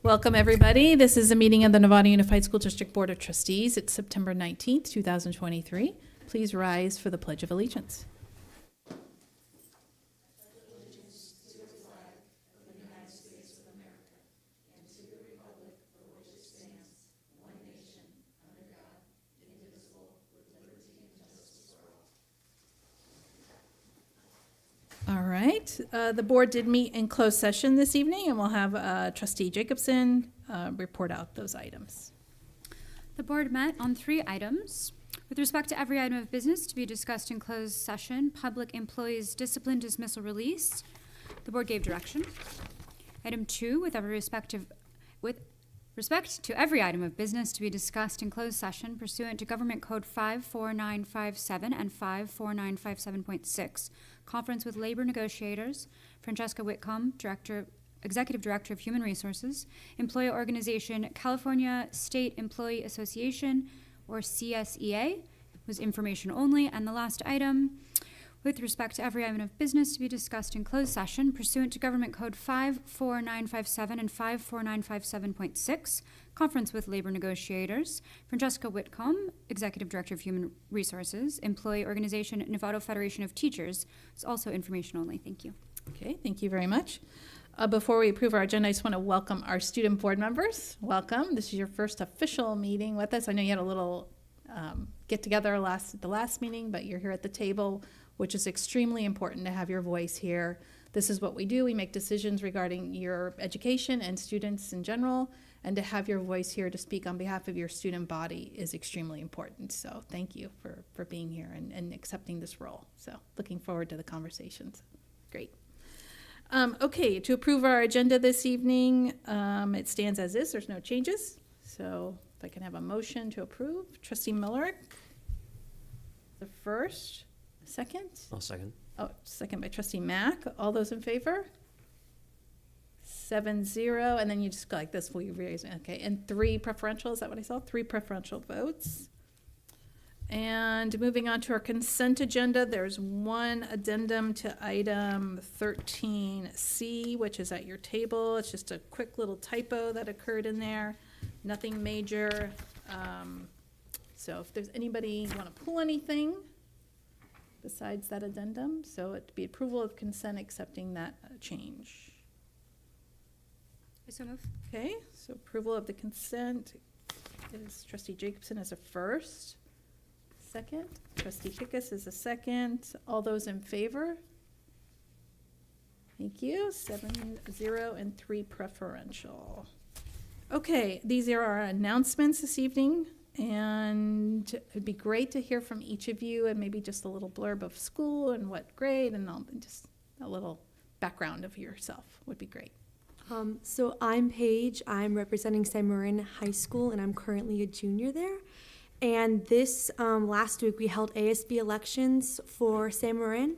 Welcome, everybody. This is a meeting of the Nevada Unified School District Board of Trustees. It's September 19th, 2023. Please rise for the Pledge of Allegiance. All right. The board did meet in closed session this evening, and we'll have Trustee Jacobson report out those items. The board met on 3 items. With respect to every item of business to be discussed in closed session, public employees discipline, dismissal, release, the board gave direction. Item 2, with respect to every item of business to be discussed in closed session pursuant to Government Code 54957 and 54957.6, conference with labor negotiators, Francesca Whitcomb, Executive Director of Human Resources, employer organization California State Employee Association, or CSEA, was information only. And the last item, with respect to every item of business to be discussed in closed session pursuant to Government Code 54957 and 54957.6, conference with labor negotiators, Francesca Whitcomb, Executive Director of Human Resources, employee organization Nevada Federation of Teachers, is also information only. Thank you. Okay, thank you very much. Before we approve our agenda, I just want to welcome our student board members. Welcome. This is your first official meeting with us. I know you had a little get-together at the last meeting, but you're here at the table, which is extremely important to have your voice here. This is what we do. We make decisions regarding your education and students in general, and to have your voice here to speak on behalf of your student body is extremely important. So thank you for being here and accepting this role. So looking forward to the conversations. Great. Okay, to approve our agenda this evening, it stands as is. There's no changes. So if I can have a motion to approve. Trustee Miller, the first. Second? I'll second. Oh, second by Trustee Mack. All those in favor? 7-0, and then you just go like this. Will you raise? Okay, and 3 preferential. Is that what I saw? 3 preferential votes. And moving on to our consent agenda, there's one addendum to item 13C, which is at your table. It's just a quick little typo that occurred in there. Nothing major. So if there's anybody want to pull anything besides that addendum, so it'd be approval of consent accepting that change. I so move. Okay, so approval of the consent is Trustee Jacobson as a first. Second. Trustee Pickus is a second. All those in favor? Thank you. 7-0 and 3 preferential. Okay, these are our announcements this evening. And it'd be great to hear from each of you and maybe just a little blurb of school and what grade and just a little background of yourself would be great. So I'm Paige. I'm representing San Marin High School, and I'm currently a junior there. And this last week we held ASB elections for San Marin,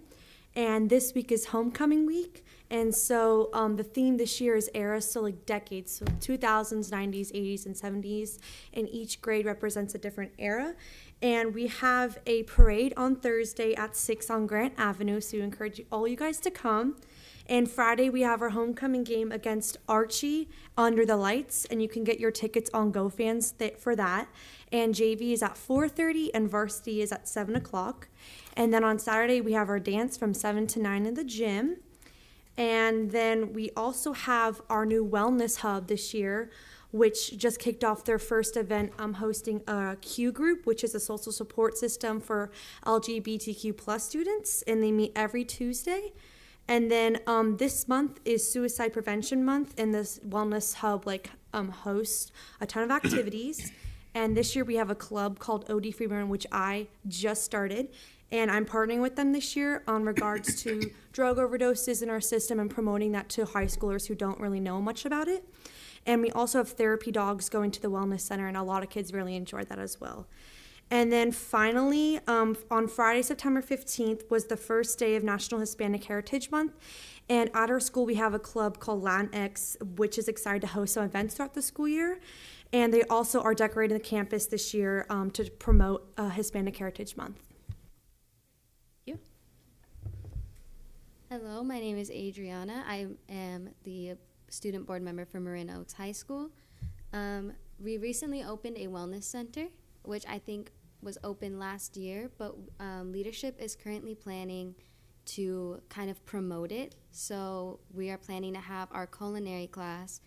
and this week is homecoming week. And so the theme this year is eras, so like decades, so 2000s, 90s, 80s, and 70s, and each grade represents a different era. And we have a parade on Thursday at 6 on Grant Avenue, so we encourage all you guys to come. And Friday we have our homecoming game against Archie under the lights, and you can get your tickets on GoFans for that. And JV is at 4:30 and varsity is at 7 o'clock. And then on Saturday we have our dance from 7 to 9 in the gym. And then we also have our new wellness hub this year, which just kicked off their first event. I'm hosting a Q group, which is a social support system for LGBTQ plus students, and they meet every Tuesday. And then this month is Suicide Prevention Month, and this wellness hub hosts a ton of activities. And this year we have a club called OD Free Marin, which I just started. And I'm partnering with them this year on regards to drug overdoses in our system and promoting that to high schoolers who don't really know much about it. And we also have therapy dogs going to the wellness center, and a lot of kids really enjoyed that as well. And then finally, on Friday, September 15th, was the first day of National Hispanic Heritage Month. And at our school, we have a club called LANX, which is excited to host some events throughout the school year. And they also are decorating the campus this year to promote Hispanic Heritage Month. Hello, my name is Adriana. I am the student board member for Marin Oaks High School. We recently opened a wellness center, which I think was open last year, but leadership is currently planning to kind of promote it. So we are planning to have our culinary class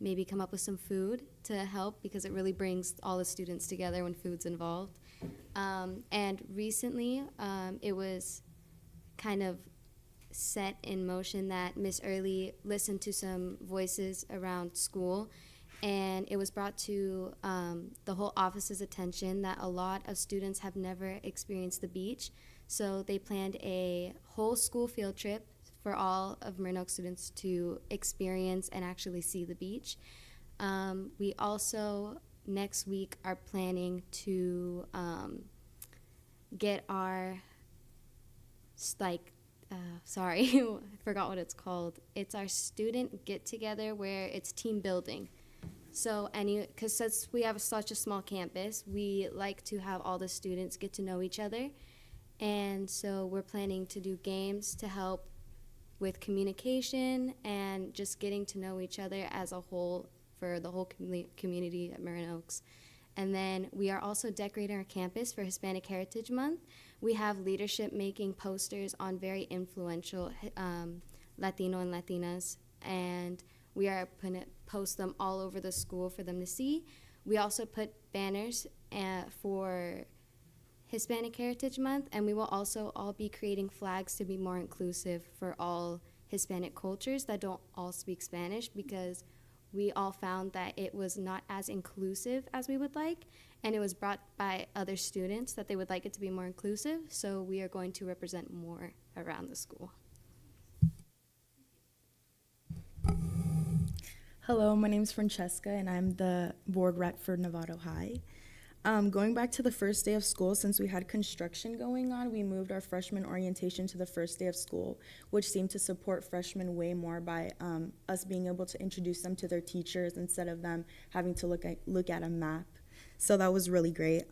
maybe come up with some food to help, because it really brings all the students together when food's involved. And recently, it was kind of set in motion that Miss Early listened to some voices around school, and it was brought to the whole office's attention that a lot of students have never experienced the beach. So they planned a whole school field trip for all of Marin Oaks students to experience and actually see the beach. We also, next week, are planning to get our, I forgot what it's called. It's our student get-together where it's team building. So because since we have such a small campus, we like to have all the students get to know each other. And so we're planning to do games to help with communication and just getting to know each other as a whole for the whole community at Marin Oaks. And then we are also decorating our campus for Hispanic Heritage Month. We have leadership making posters on very influential Latino and Latinas, and we are going to post them all over the school for them to see. We also put banners for Hispanic Heritage Month, and we will also all be creating flags to be more inclusive for all Hispanic cultures that don't all speak Spanish, because we all found that it was not as inclusive as we would like, and it was brought by other students that they would like it to be more inclusive, so we are going to represent more around the school. Hello, my name is Francesca, and I'm the board rep for Novato High. Going back to the first day of school, since we had construction going on, we moved our freshman orientation to the first day of school, which seemed to support freshmen way more by us being able to introduce them to their teachers instead of them having to look at a map. So that was really great.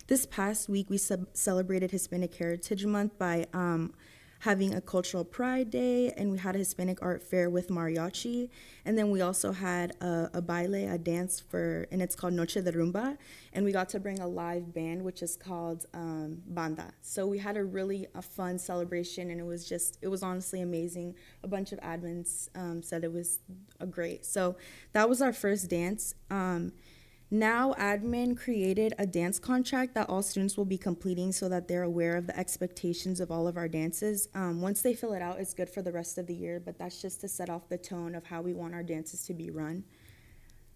This past week, we celebrated Hispanic Heritage Month by having a cultural pride day, and we had a Hispanic art fair with mariachi, and then we also had a baile, a dance and it's called Noche de Rumba, and we got to bring a live band, which is called Banda. So we had a fun celebration, and it was honestly amazing. A bunch of admins said it was great. So that was our first dance. Now, admin created a dance contract that all students will be completing so that they're aware of the expectations of all of our dances. Once they fill it out, it's good for the rest of the year, but that's just to set off the tone of how we want our dances to be run.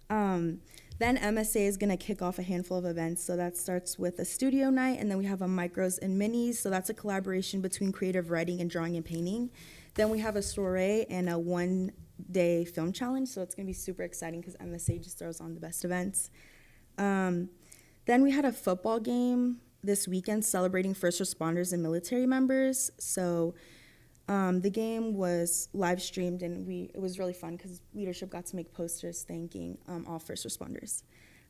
Then MSA is going to kick off a handful of events. So that starts with a studio night, and then we have a micros and minis. So that's a collaboration between creative writing and drawing and painting. Then we have a soiree and a one-day film challenge. So it's going to be super exciting because MSA just throws on the best events. Then we had a football game this weekend celebrating first responders and military members. So the game was live streamed, and it was really fun because leadership got to make posters thanking all first responders.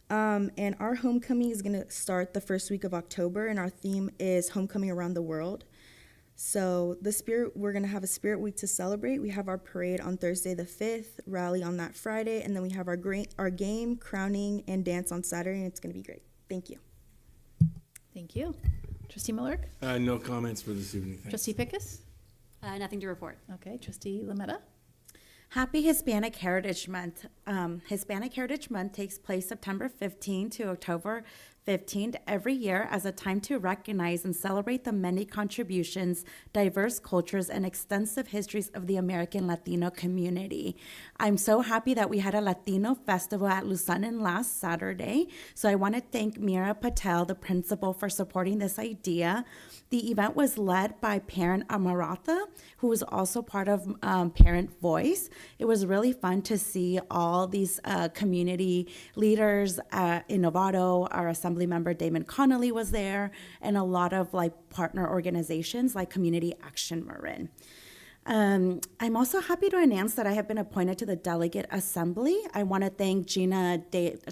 And our homecoming is going to start the first week of October, and our theme is homecoming around the world. So we're going to have a spirit week to celebrate. We have our parade on Thursday the 5th, rally on that Friday, and then we have our game, crowning, and dance on Saturday, and it's going to be great. Thank you. Thank you. Trustee Miller? No comments for this evening. Thanks. Trustee Pickus? Nothing to report. Okay. Trustee Lametta? Happy Hispanic Heritage Month. Hispanic Heritage Month takes place September 15 to October 15th every year as a time to recognize and celebrate the many contributions, diverse cultures, and extensive histories of the American Latino community. I'm so happy that we had a Latino festival at Lusanin last Saturday. So I want to thank Mira Patel, the principal, for supporting this idea. The event was led by Parent Amaratha, who was also part of Parent Voice. It was really fun to see all these community leaders in Novato. Our assembly member Damon Connolly was there, and a lot of partner organizations like Community Action Marin. I'm also happy to announce that I have been appointed to the Delegate Assembly. I want to thank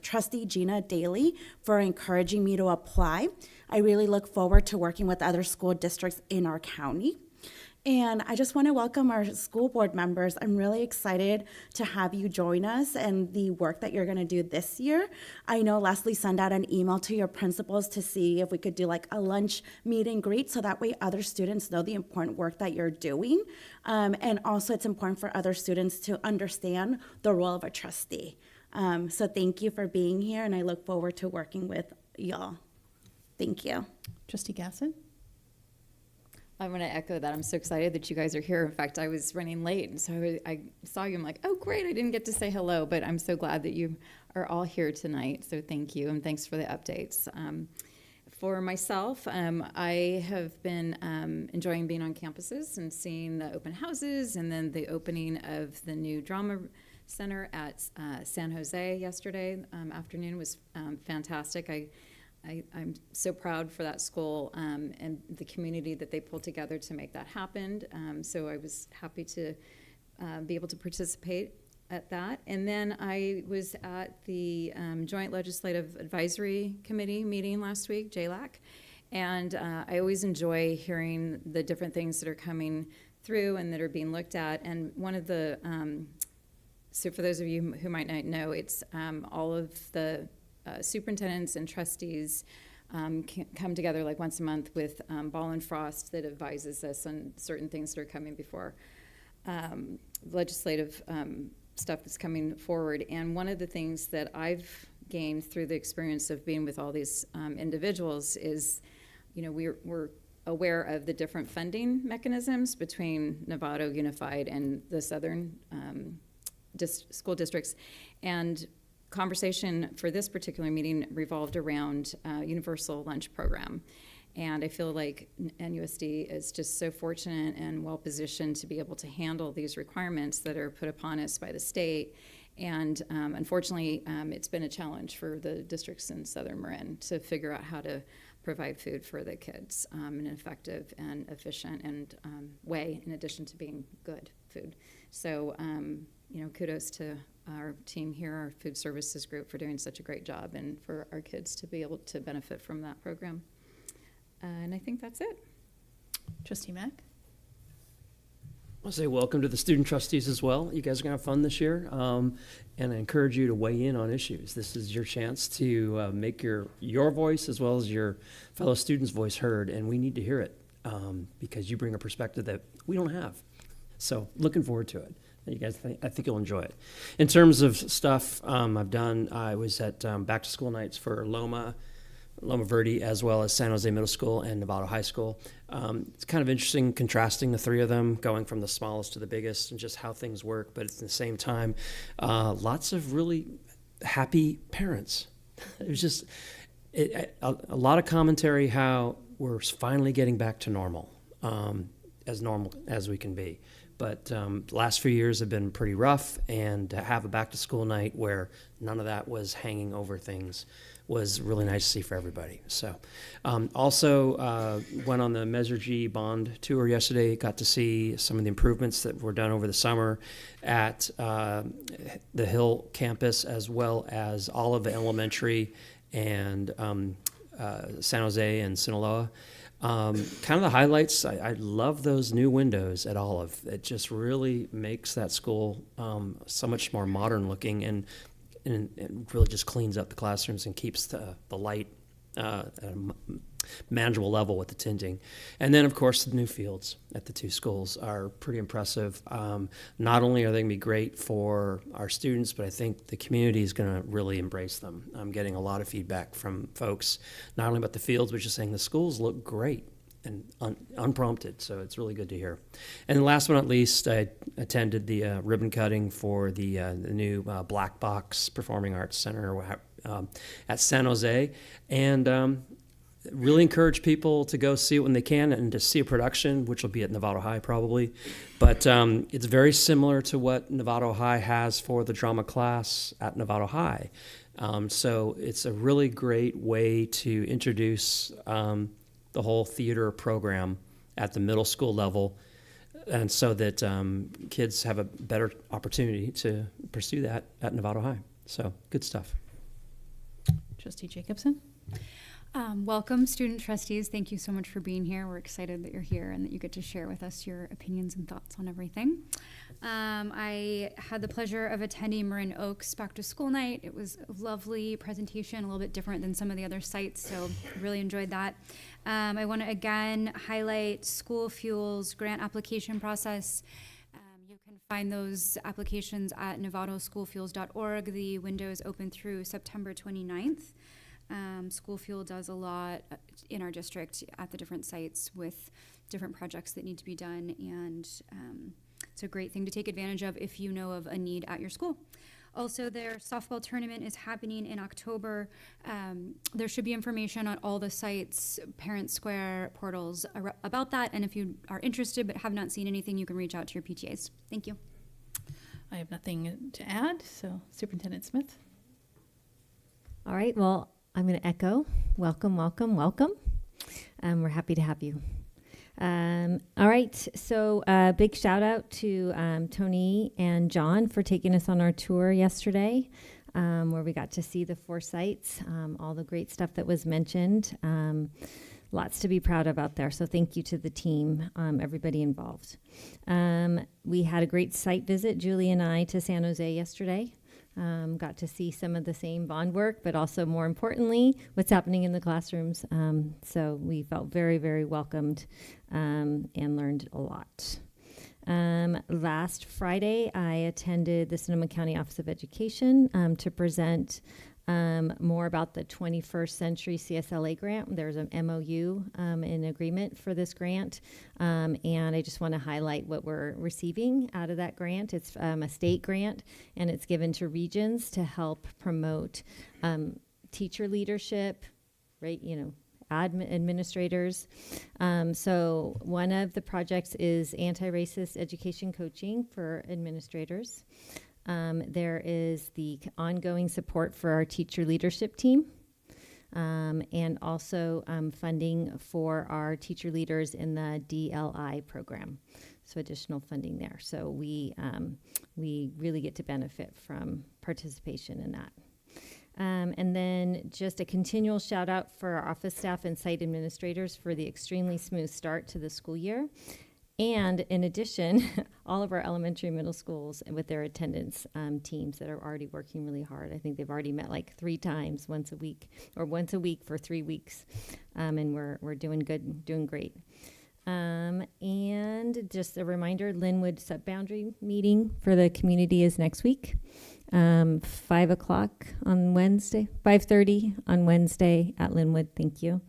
Trustee Gina Daly for encouraging me to apply. I really look forward to working with other school districts in our county. And I just want to welcome our school board members. I'm really excited to have you join us and the work that you're going to do this year. I know Leslie sent out an email to your principals to see if we could do like a lunch meet and greet so that way other students know the important work that you're doing. And also it's important for other students to understand the role of a trustee. So thank you for being here, and I look forward to working with y'all. Thank you. Trustee Gasson? I'm going to echo that. I'm so excited that you guys are here. In fact, I was running late, and so I saw you. I'm like, oh, great. I didn't get to say hello, but I'm so glad that you are all here tonight. So thank you, and thanks for the updates. For myself, I have been enjoying being on campuses and seeing the open houses, and then the opening of the new drama center at San Jose yesterday afternoon was fantastic. I'm so proud for that school and the community that they pulled together to make that happen. So I was happy to be able to participate at that. And then I was at the Joint Legislative Advisory Committee meeting last week, JLAC. And I always enjoy hearing the different things that are coming through and that are being looked at. And one of the, so for those of you who might not know, it's all of the superintendents and trustees come together like once a month with Ball and Frost that advises us on certain things that are coming before legislative stuff that's coming forward. And one of the things that I've gained through the experience of being with all these individuals is, you know, we're aware of the different funding mechanisms between Novato Unified and the Southern school districts. And conversation for this particular meeting revolved around universal lunch program. And I feel like NUSD is just so fortunate and well positioned to be able to handle these requirements that are put upon us by the state. And unfortunately, it's been a challenge for the districts in Southern Marin to figure out how to provide food for the kids in an effective and efficient and way, in addition to being good food. So, you know, kudos to our team here, our food services group, for doing such a great job and for our kids to be able to benefit from that program. And I think that's it. Trustee Mack? I'll say welcome to the student trustees as well. You guys are going to have fun this year, and I encourage you to weigh in on issues. This is your chance to make your voice as well as your fellow students' voice heard, and we need to hear it because you bring a perspective that we don't have. So looking forward to it. You guys, I think you'll enjoy it. In terms of stuff I've done, I was at back to school nights for Loma Verde, as well as San Jose Middle School and Novato High School. It's kind of interesting contrasting the three of them, going from the smallest to the biggest, and just how things work. But at the same time, lots of really happy parents. It was just a lot of commentary how we're finally getting back to normal as we can be. But the last few years have been pretty rough, and to have a back-to-school night where none of that was hanging over things was really nice to see for everybody. So also went on the Measure G bond tour yesterday, got to see some of the improvements that were done over the summer at the Hill campus, as well as all of the elementary and San Jose and Sinaloa. Kind of the highlights, I love those new windows at Olive. It just really makes that school so much more modern looking, and it really just cleans up the classrooms and keeps the light at a manageable level with the tinting. And then, of course, the new fields at the two schools are pretty impressive. Not only are they going to be great for our students, but I think the community is going to really embrace them. I'm getting a lot of feedback from folks, not only about the fields, but just saying the schools look great and unprompted, so it's really good to hear. And last but not least, I attended the ribbon cutting for the new Black Box Performing Arts Center at San Jose, and really encourage people to go see it when they can, and to see a production, which will be at Novato High probably. But it's very similar to what Novato High has for the drama class at Novato High. So it's a really great way to introduce the whole theater program at the middle school level, and so that kids have a better opportunity to pursue that at Novato High. So good stuff. Trustee Jacobson? Welcome, student trustees. Thank you so much for being here. We're excited that you're here and that you get to share with us your opinions and thoughts on everything. I had the pleasure of attending Marin Oaks Back to School Night. It was a lovely presentation, a little bit different than some of the other sites, so really enjoyed that. I want to again highlight School Fuel's grant application process. You can find those applications at nevadaschoolfuels.org. The window is open through September 29th. School Fuel does a lot in our district at the different sites with different projects that need to be done, and it's a great thing to take advantage of if you know of a need at your school. Also, their softball tournament is happening in October. There should be information on all the sites, Parent Square portals about that, and if you are interested but have not seen anything, you can reach out to your PTAs. Thank you. I have nothing to add, so Superintendent Smith. All right, well, I'm going to echo. Welcome, welcome, welcome. We're happy to have you. All right, so big shout out to Tony and John for taking us on our tour yesterday, where we got to see the 4 sites, all the great stuff that was mentioned. Lots to be proud of out there, so thank you to the team, everybody involved. We had a great site visit, Julie and I, to San Jose yesterday. Got to see some of the same bond work, but also more importantly, what's happening in the classrooms. So we felt very, very welcomed and learned a lot. Last Friday, I attended the Sonoma County Office of Education to present more about the 21st Century CSLA grant. There's an MOU in agreement for this grant, and I just want to highlight what we're receiving out of that grant. It's a state grant, and it's given to regions to help promote teacher leadership, right? Administrators. So one of the projects is anti-racist education coaching for administrators. There is the ongoing support for our teacher leadership team, and also funding for our teacher leaders in the DLI program. So additional funding there. So we really get to benefit from participation in that. And then just a continual shout out for our office staff and site administrators for the extremely smooth start to the school year. And in addition, all of our elementary and middle schools with their attendance teams that are already working really hard. I think they've already met like 3 times, once a week for 3 weeks. And we're doing good, doing great. And just a reminder, Linwood Sub-Boundary meeting for the community is next week. 5 o'clock on Wednesday, 5:30 on Wednesday at Linwood. Thank you.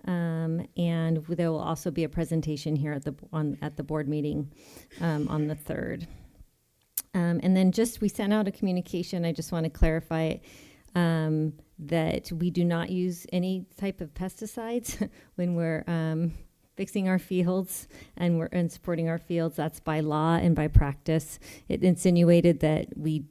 And there will also be a presentation here at the board meeting on the 3rd. And then we sent out a communication. I just want to clarify that we do not use any type of pesticides when we're fixing our fields and supporting our fields. That's by law and by practice. It insinuated that we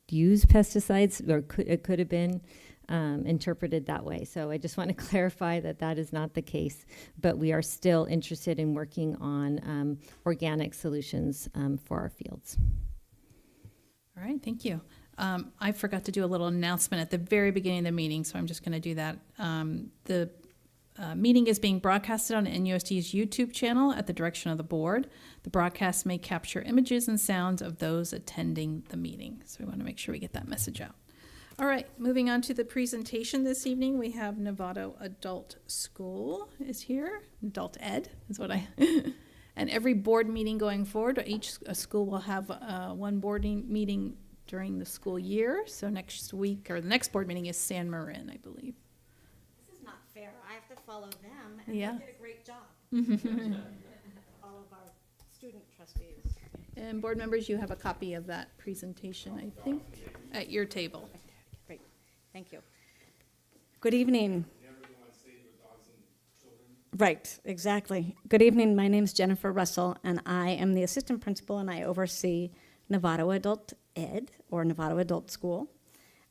use pesticides, or it could have been interpreted that way. So I just want to clarify that is not the case, but we are still interested in working on organic solutions for our fields. All right, thank you. I forgot to do a little announcement at the very beginning of the meeting, so I'm just going to do that. The meeting is being broadcasted on NUSD's YouTube channel at the direction of the board. The broadcast may capture images and sounds of those attending the meeting, so we want to make sure we get that message out. All right, moving on to the presentation this evening, we have Novato Adult School is here. Adult Ed is what and every board meeting going forward, each school will have one board meeting during the school year. So next week, or the next board meeting is San Marin, I believe. This is not fair. I have to follow them, and Yeah. they did a great job. All of our student trustees. And board members, you have a copy of that presentation, I think, at your table. Great, thank you. Good evening. Right, exactly. Good evening, my name's Jennifer Russell, and I am the assistant principal, and I oversee Novato Adult Ed, or Novato Adult School.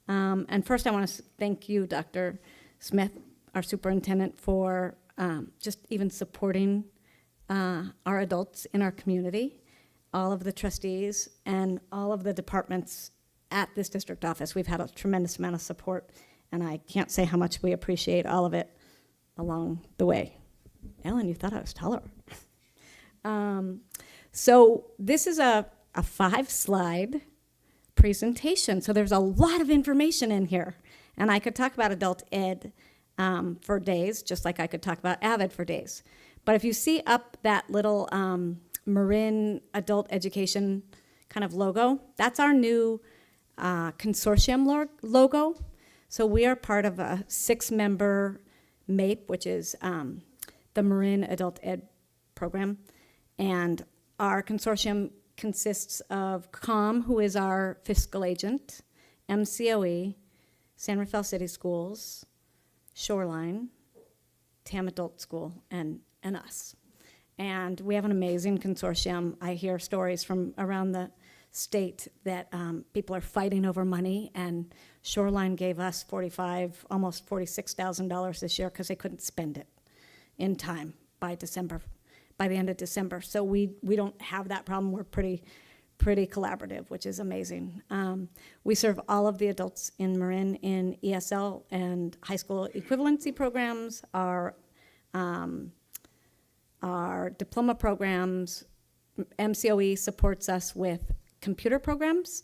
And first I want to thank you, Dr. Smith, our superintendent, for just even supporting our adults in our community, all of the trustees, and all of the departments at this district office. We've had a tremendous amount of support, And I can't say how much we appreciate all of it along the way. Ellen, you thought I was taller. So this is a 5-slide presentation. So there's a lot of information in here. And I could talk about adult ed for days, just like I could talk about AVID for days. But if you see up that little Marin adult education kind of logo, that's our new consortium logo. So we are part of a 6-member MAPE, which is the Marin Adult Ed program. And our consortium consists of COM, who is our fiscal agent, MCOE, San Rafael City Schools, Shoreline, TAM Adult School, and us. And we have an amazing consortium. I hear stories from around the state that people are fighting over money, and Shoreline gave us almost $46,000 this year because they couldn't spend it in time by the end of December. So we don't have that problem. We're pretty collaborative, which is amazing. We serve all of the adults in Marin in ESL and high school equivalency programs, our diploma programs. MCOE supports us with computer programs,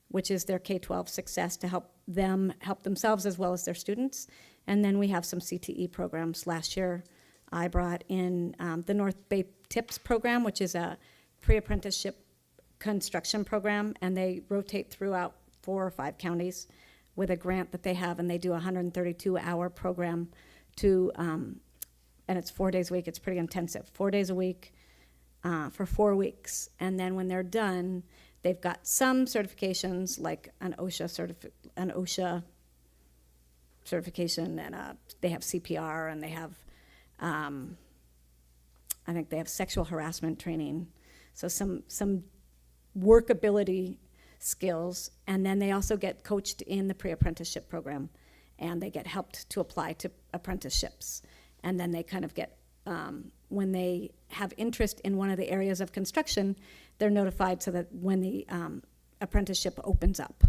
which is their K-12 success to help them help themselves as well as their students. And then we have some CTE programs. Last year, I brought in the North Bay TIPS program, which is a pre-apprenticeship construction program, and they rotate throughout 4 or 5 counties with a grant that they have, and they do a 132-hour program and it's 4 days a week. It's pretty intensive. 4 days a week for 4 weeks. And then when they're done, they've got some certifications like an OSHA certification, and they have CPR, and they have, I think they have sexual harassment training. So some workability skills, and then they also get coached in the pre-apprenticeship program, and they get helped to apply to apprenticeships. And then they kind of get, when they have interest in one of the areas of construction, they're notified so that when the apprenticeship opens up,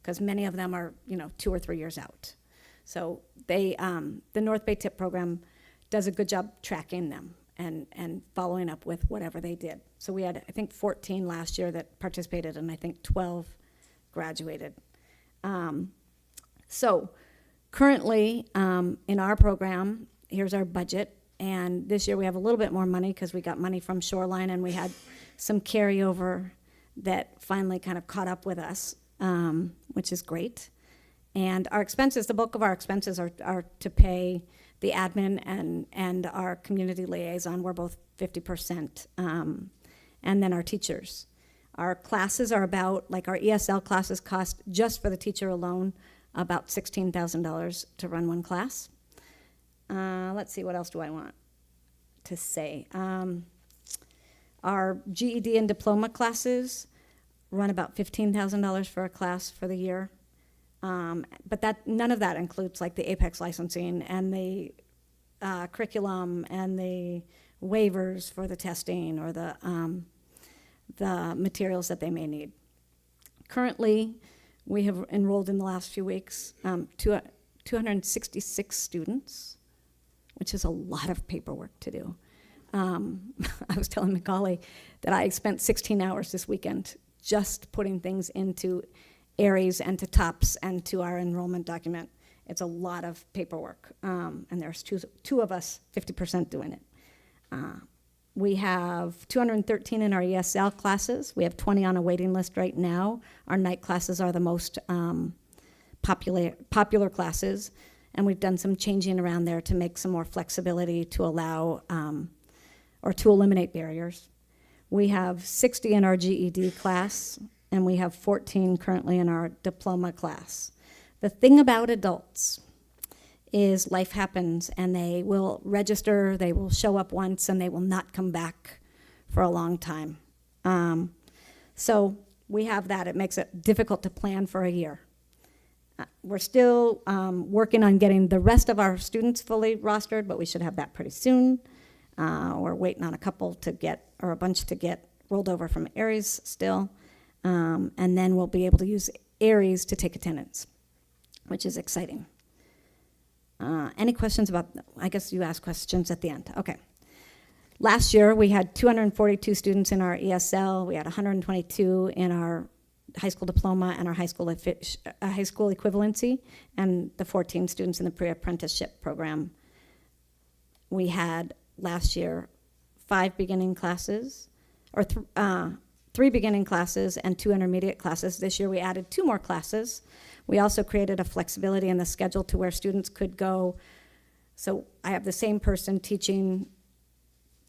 because many of them are 2 or 3 years out. So the North Bay TIP program does a good job tracking them and following up with whatever they did. So we had, I think, 14 last year that participated, and I think 12 graduated. So currently in our program, here's our budget. And this year we have a little bit more money because we got money from Shoreline, and we had some carryover that finally kind of caught up with us, which is great. And our expenses, the bulk of our expenses are to pay the admin and our community liaison. We're both 50%. And then our teachers. Our classes are about, like our ESL classes cost just for the teacher alone about $16,000 to run one class. Let's see, what else do I want to say? Our GED and diploma classes run about $15,000 for a class for the year. But none of that includes like the Apex licensing and the curriculum and the waivers for the testing or the materials that they may need. Currently, we have enrolled in the last few weeks 266 students, which is a lot of paperwork to do. I was telling Macaulay that I spent 16 hours this weekend just putting things into Aries and to TOPS and to our enrollment document. It's a lot of paperwork, and there's two of us, 50% doing it. We have 213 in our ESL classes. We have 20 on a waiting list right now. Our night classes are the most popular classes, and we've done some changing around there to make some more flexibility to allow or to eliminate barriers. We have 60 in our GED class, and we have 14 currently in our diploma class. The thing about adults is life happens, and they will register, they will show up once, and they will not come back for a long time. So we have that. It makes it difficult to plan for a year. We're still working on getting the rest of our students fully rostered, but we should have that pretty soon. We're waiting on a bunch to get rolled over from Aries still. And then we'll be able to use Aries to take attendance, which is exciting. Any questions about, I guess you asked questions at the end. Okay. Last year, we had 242 students in our ESL. We had 122 in our high school diploma and our high school equivalency, and the 14 students in the pre-apprenticeship program. We had last year 5 beginning classes, or 3 beginning classes and 2 intermediate classes. This year we added 2 more classes. We also created a flexibility in the schedule to where students could go. So I have the same person teaching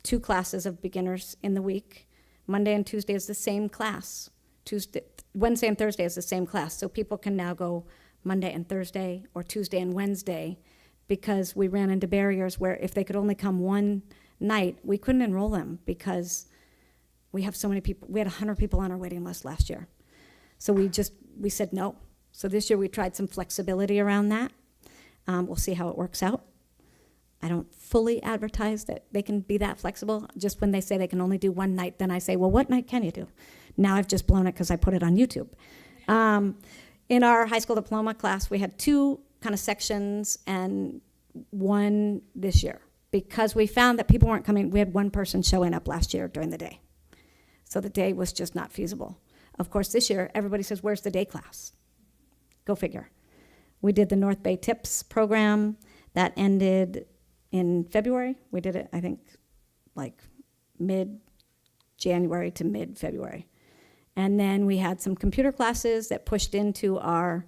2 classes of beginners in the week. Monday and Tuesday is the same class. Wednesday and Thursday is the same class. So people can now go Monday and Thursday or Tuesday and Wednesday, because we ran into barriers where if they could only come one night, we couldn't enroll them because we have so many people. We had 100 people on our waiting list last year. So we said no. So this year we tried some flexibility around that. We'll see how it works out. I don't fully advertise that they can be that flexible. Just when they say they can only do one night, then I say, well, what night can you do? Now I've just blown it because I put it on YouTube. In our high school diploma class, we had 2 kind of sections and 1 this year. Because we found that people weren't coming, we had 1 person showing up last year during the day. So the day was just not feasible. Of course, this year, everybody says, where's the day class? Go figure. We did the North Bay Tips program. That ended in February. We did it, I think, like mid-January to mid-February. And then we had some computer classes that pushed into our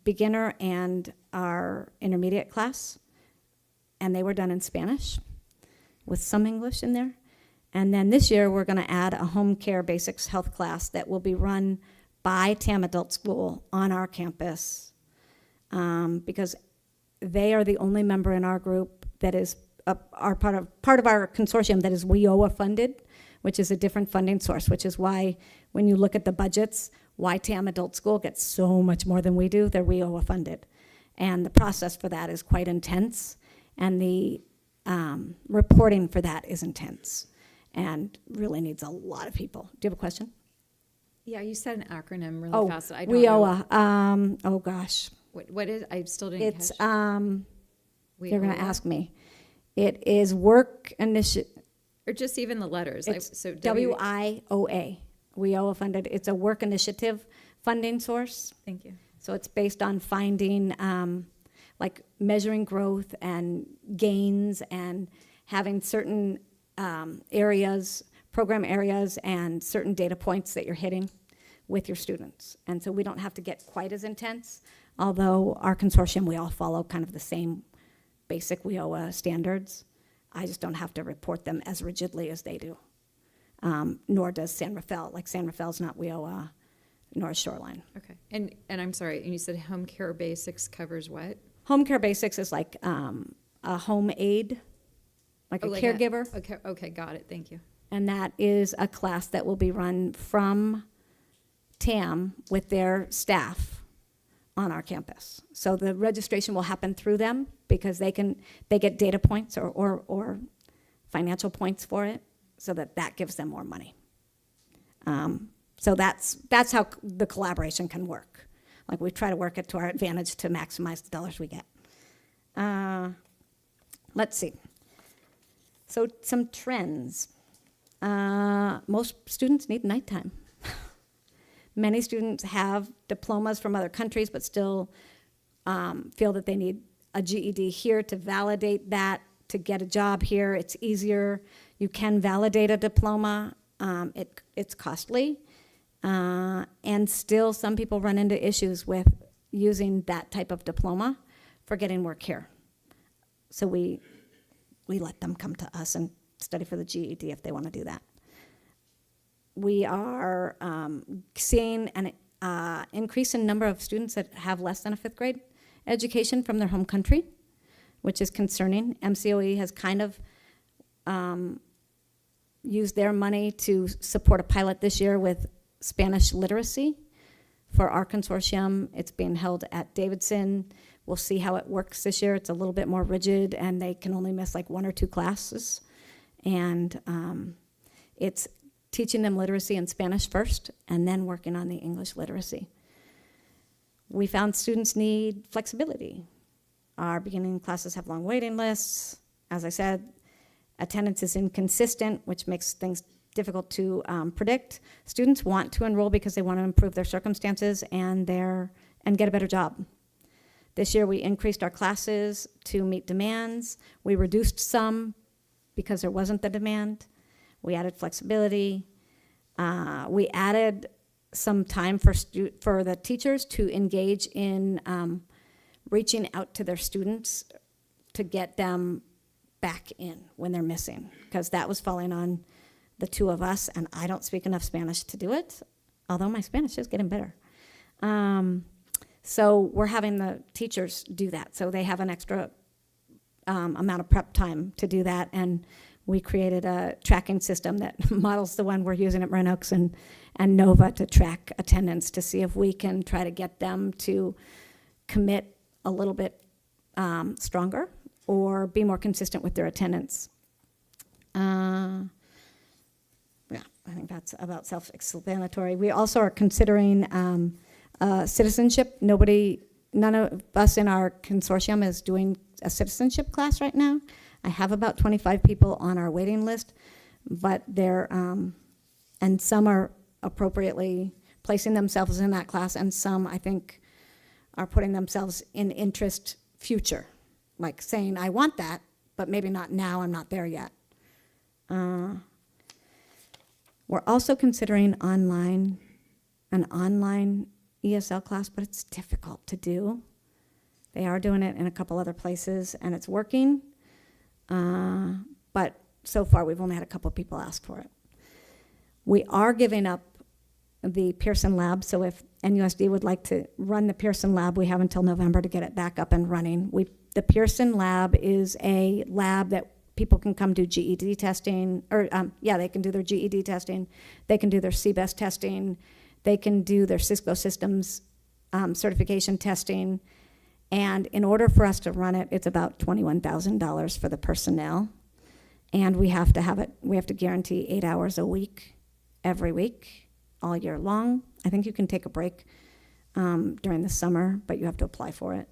beginner and our intermediate class. And they were done in Spanish with some English in there. And then this year, we're going to add a home care basics health class that will be run by TAM Adult School on our campus, because they are the only member in our group that is part of our consortium that is WIOA funded, which is a different funding source, which is why when you look at the budgets, why TAM Adult School gets so much more than we do. They're WIOA funded. And the process for that is quite intense, and the reporting for that is intense and really needs a lot of people. Do you have a question? Yeah, you said an acronym really fast. I don't WIOA. know. Oh gosh. What is? I still didn't It's catch. you're going to ask me. It is work initiative. Or just even the letters. It's So WIOA. WIOA funded. It's a work initiative funding source. Thank you. So it's based on finding, like measuring growth and gains and having certain areas, program areas, and certain data points that you're hitting with your students. And so we don't have to get quite as intense, although our consortium, we all follow kind of the same basic WIOA standards. I just don't have to report them as rigidly as they do. Nor does San Rafael. Like San Rafael's not WIOA, nor is Shoreline. Okay. And I'm sorry, and you said home care basics covers what? Home care basics is like a home aide, like a caregiver. Okay, got it. Thank you. And that is a class that will be run from TAM with their staff on our campus. So the registration will happen through them because they get data points or financial points for it, so that gives them more money. So that's how the collaboration can work. Like we try to work it to our advantage to maximize the dollars we get. Let's see. So some trends. Most students need nighttime. Many students have diplomas from other countries, but still feel that they need a GED here to validate that, to get a job here. It's easier. You can validate a diploma. It's costly. And still some people run into issues with using that type of diploma for getting work here. So we let them come to us and study for the GED if they want to do that. We are seeing an increase in number of students that have less than a 5th grade education from their home country, which is concerning. MCOE has kind of used their money to support a pilot this year with Spanish literacy for our consortium. It's being held at Davidson. We'll see how it works this year. It's a little bit more rigid, and they can only miss like 1 or 2 classes. And it's teaching them literacy in Spanish first, and then working on the English literacy. We found students need flexibility. Our beginning classes have long waiting lists. As I said, attendance is inconsistent, which makes things difficult to predict. Students want to enroll because they want to improve their circumstances and get a better job. This year we increased our classes to meet demands. We reduced some because there wasn't the demand. We added flexibility. We added some time for the teachers to engage in reaching out to their students to get them back in when they're missing, because that was falling on the two of us, and I don't speak enough Spanish to do it, although my Spanish is getting better. So we're having the teachers do that, so they have an extra amount of prep time to do that, and we created a tracking system that models the one we're using at Marin Oaks and Nova to track attendance to see if we can try to get them to commit a little bit stronger or be more consistent with their attendance. Yeah, I think that's about self-explanatory. We also are considering citizenship. None of us in our consortium is doing a citizenship class right now. I have about 25 people on our waiting list, but and some are appropriately placing themselves in that class, and some, I think, are putting themselves in interest future, like saying, I want that, but maybe not now, I'm not there yet. We're also considering an online ESL class, but it's difficult to do. They are doing it in a couple other places, and it's working. But so far, we've only had a couple people ask for it. We are giving up the Pearson Lab, so if NUSD would like to run the Pearson Lab, we have until November to get it back up and running. The Pearson Lab is a lab that people can come do GED testing, or they can do their GED testing, they can do their CBEST testing, they can do their Cisco Systems certification testing, and in order for us to run it, it's about $21,000 for the personnel, and we have to guarantee 8 hours a week, every week, all year long. I think you can take a break during the summer, but you have to apply for it.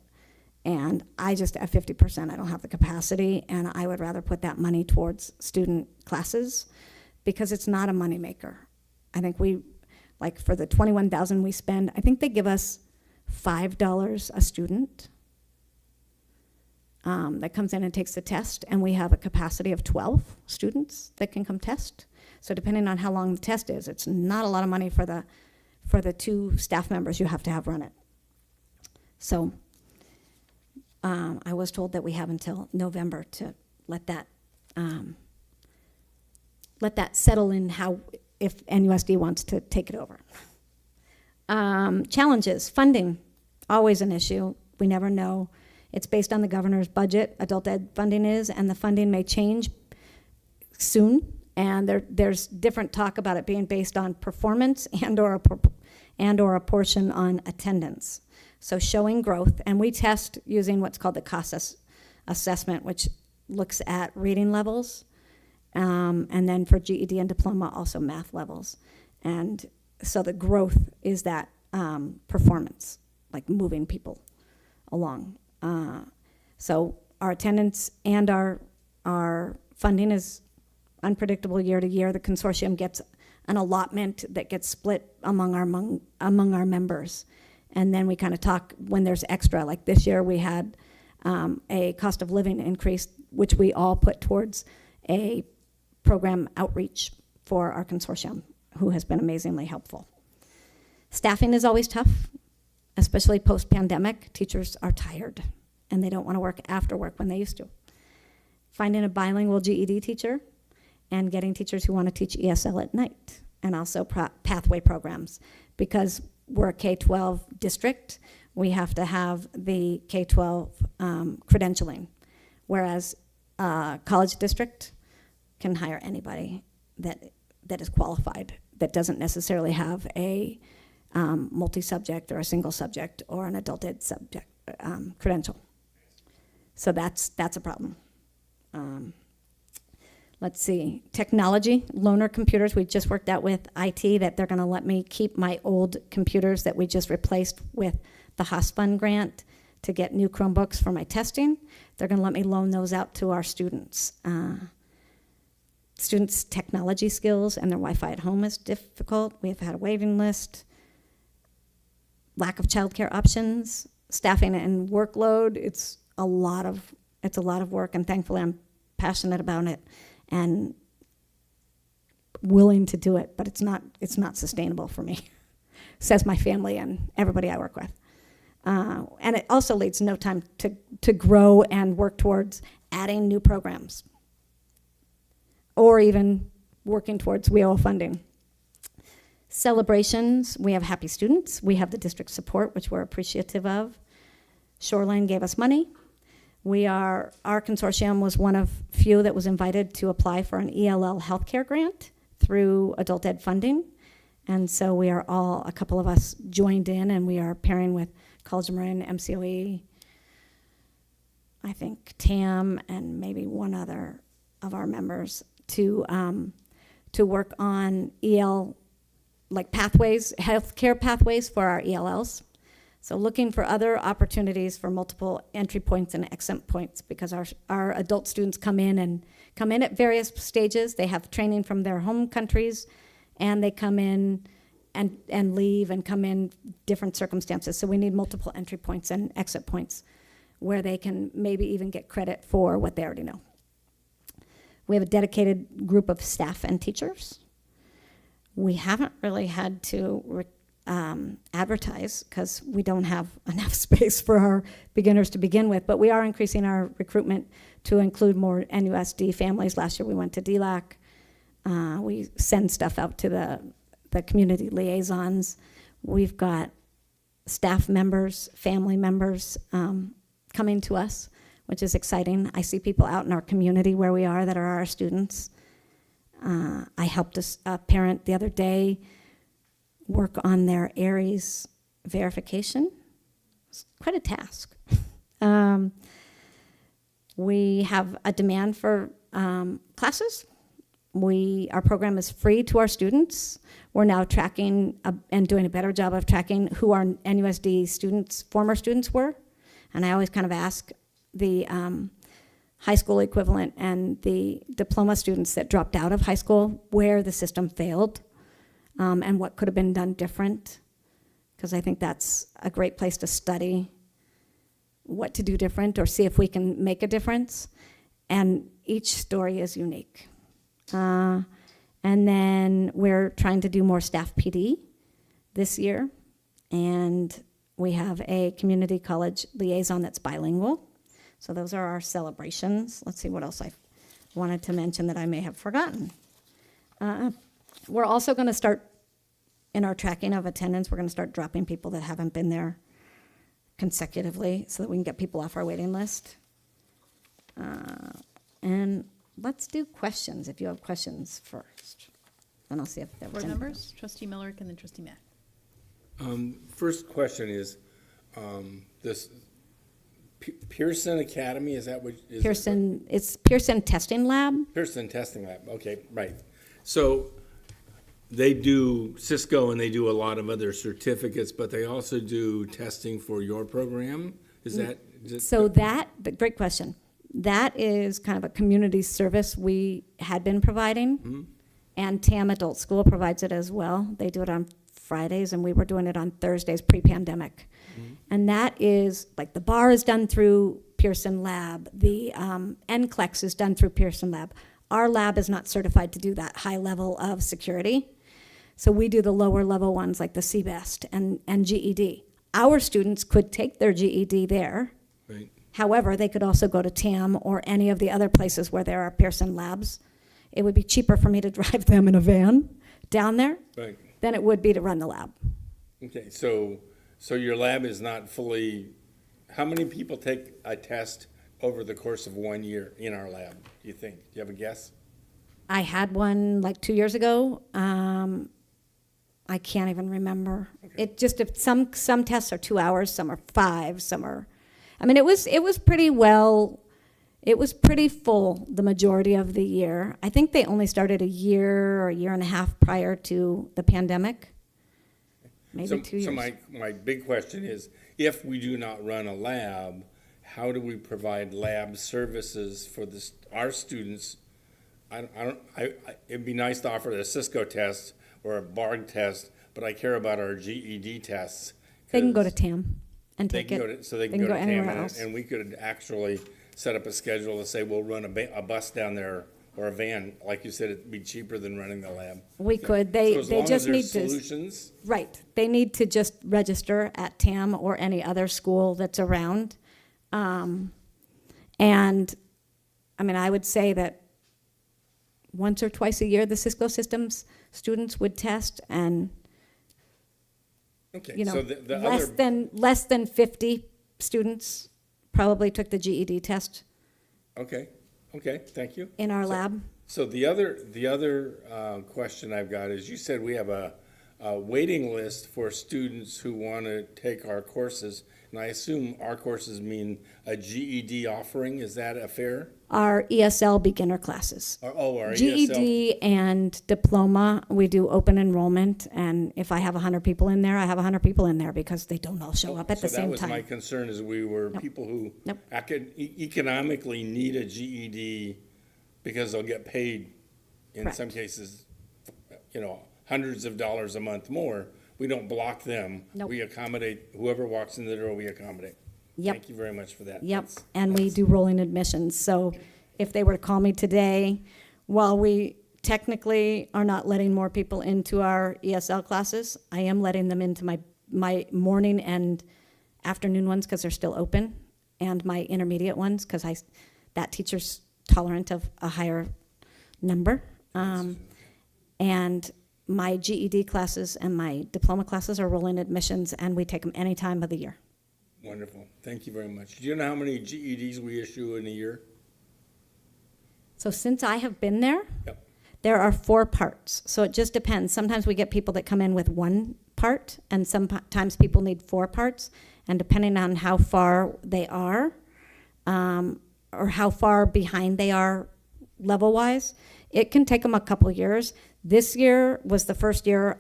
And I just, at 50%, I don't have the capacity, and I would rather put that money towards student classes because it's not a moneymaker. I think for the $21,000 we spend, I think they give us $5 a student that comes in and takes the test, and we have a capacity of 12 students that can come test. So depending on how long the test is, it's not a lot of money for the 2 staff members you have to have run it. So I was told that we have until November to let that settle in if NUSD wants to take it over. Challenges, funding, always an issue. We never know. It's based on the governor's budget, adult ed funding is, and the funding may change soon. And there's different talk about it being based on performance and or a portion on attendance. So showing growth, and we test using what's called the CASA assessment, which looks at reading levels, and then for GED and diploma, also math levels. And so the growth is that performance, like moving people along. So our attendance and our funding is unpredictable year to year. The consortium gets an allotment that gets split among our members. And then we kind of talk when there's extra. Like this year we had a cost of living increase, which we all put towards a program outreach for our consortium, who has been amazingly helpful. Staffing is always tough, especially post-pandemic. Teachers are tired, and they don't want to work after work when they used to. Finding a bilingual GED teacher and getting teachers who want to teach ESL at night, and also pathway programs, because we're a K-12 district. We have to have the K-12 credentialing, whereas college district can hire anybody that is qualified, that doesn't necessarily have a multi-subject or a single subject or an adult ed subject credential. So that's a problem. Let's see, technology, loaner computers. We just worked out with IT that they're going to let me keep my old computers that we just replaced with the HOSPUN grant to get new Chromebooks for my testing. They're going to let me loan those out to our students. Students' technology skills and their Wi-Fi at home is difficult. We have had a waiting list. Lack of childcare options, staffing and workload. It's a lot of work, and thankfully I'm passionate about it and willing to do it, but it's not sustainable for me, says my family and everybody I work with. And it also leaves no time to grow and work towards adding new programs or even working towards WEO funding. Celebrations, we have happy students. We have the district support, which we're appreciative of. Shoreline gave us money. Our consortium was one of few that was invited to apply for an ELL healthcare grant through adult ed funding. And so we are a couple of us joined in, and we are pairing with College of Marin, MCOE, I think TAM, and maybe one other of our members to work on EL, like pathways, healthcare pathways for our ELLs. So looking for other opportunities for multiple entry points and exit points, because our adult students come in at various stages. They have training from their home countries, and they come in and leave and come in different circumstances. So we need multiple entry points and exit points where they can maybe even get credit for what they already know. We have a dedicated group of staff and teachers. We haven't really had to advertise because we don't have enough space for our beginners to begin with, but we are increasing our recruitment to include more NUSD families. Last year we went to DLAC. We send stuff out to the community liaisons. We've got staff members, family members coming to us, which is exciting. I see people out in our community where we are that are our students. I helped a parent the other day work on their ARIES verification. It's quite a task. We have a demand for classes. Our program is free to our students. We're now tracking and doing a better job of tracking who our NUSD students, former students were. And I always kind of ask the high school equivalent and the diploma students that dropped out of high school where the system failed and what could have been done different, because I think that's a great place to study what to do different or see if we can make a difference. And each story is unique. And then we're trying to do more staff PD this year, and we have a community college liaison that's bilingual. So those are our celebrations. Let's see what else I wanted to mention that I may have forgotten. We're also going to start, in our tracking of attendance, we're going to start dropping people that haven't been there consecutively so that we can get people off our waiting list. And let's do questions, if you have questions first. And I'll see if there was Board any. members, Trustee Millick and then Trustee Matt. First question is, this Pearson Academy, is that what? It's Pearson Testing Lab. Pearson Testing Lab, okay, right. So they do Cisco and they do a lot of other certificates, but they also do testing for your program? Great question. That is kind of a community service we had been providing, and TAM Adult School provides it as well. They do it on Fridays, and we were doing it on Thursdays pre-pandemic. And that is, like, the bar is done through Pearson Lab. The NCLEX is done through Pearson Lab. Our lab is not certified to do that high level of security. So we do the lower level ones like the CBEST and GED. Our students could take their GED there. Right. However, they could also go to TAM or any of the other places where there are Pearson labs. It would be cheaper for me to drive them in a van down there Right. than it would be to run the lab. Okay, so your lab is not fully, how many people take a test over the course of 1 year in our lab, do you think? Do you have a guess? I had one like 2 years ago. I can't even remember. Okay. It just, some tests are 2 hours, some are 5, some are, I mean, it was pretty full the majority of the year. I think they only started a year or a year and a half prior to the pandemic. Maybe 2 years. So my big question is if we do not run a lab, how do we provide lab services for our students? It'd be nice to offer a Cisco test or a BARG test, but I care about our GED tests. They can go to 'cause TAM and they take can it. go to, so they They can go to anywhere TAM, else. and we could actually set up a schedule to say, we'll run a bus down there or a van. Like you said, it'd be cheaper than running the lab. We could. So They as long as just need there's to. solutions, Right. They need to just register at TAM or any other school that's around. And, I mean, I would say that once or twice a year, the Cisco Systems students would test, and, okay, you know, so the less than 50 students probably took the GED test okay, thank you. in our So- lab. So the other question I've got is, you said we have a waiting list for students who want to take our courses, and I assume our courses mean a GED offering. Is that a fair? Our ESL beginner classes. Our ESL. GED and diploma, we do open enrollment, and if I have 100 people in there, I have 100 people in there because they don't all show up at the So same that was my time. concern, is we were people who Nope. economically need a GED because they'll get paid, in some Correct. cases, hundreds of dollars a month more. We don't block them. Nope. We accommodate whoever walks in the door, we accommodate. Yep. Thank you very much for that. Yep, That's- and we do rolling admissions, so if they were to call me today, while we technically are not letting more people into our ESL classes, I am letting them into my morning and afternoon ones because they're still open, and my intermediate ones because that teacher's tolerant of a higher number. And my GED classes and my diploma classes are rolling admissions, and we take them any time of the year. Wonderful. Thank you very much. Do you know how many GEDs we issue in a year? So since I have been there, Yep. there are 4 parts. So it just depends. Sometimes we get people that come in with 1 part, and sometimes people need 4 parts. And depending on how far they are, or how far behind they are level-wise, it can take them a couple years. This year was the first year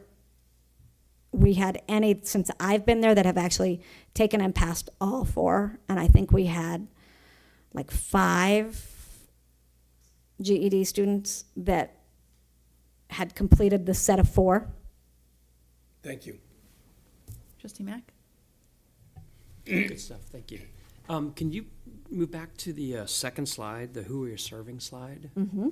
we had any, since I've been there, that have actually taken and passed all 4. And I think we had like 5 GED students that had completed the set of 4. Thank you. Trustee Mack? Good stuff, thank you. Can you move back to the second slide, the who we are serving slide? Mm-hmm.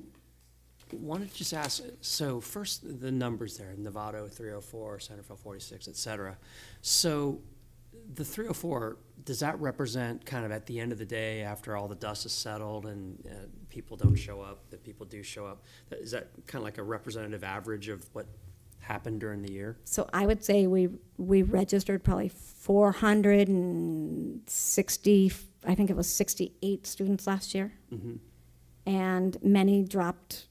Wanted to just ask, so first, the numbers there, Novato 304, Santa Fe 46, et cetera. So the 304, does that represent kind of at the end of the day, after all the dust is settled and people don't show up, that people do show up? Is that kind of like a representative average of what happened during the year? So I would say we registered probably 460, I think it was 68 students last year. Mm-hmm. And many dropped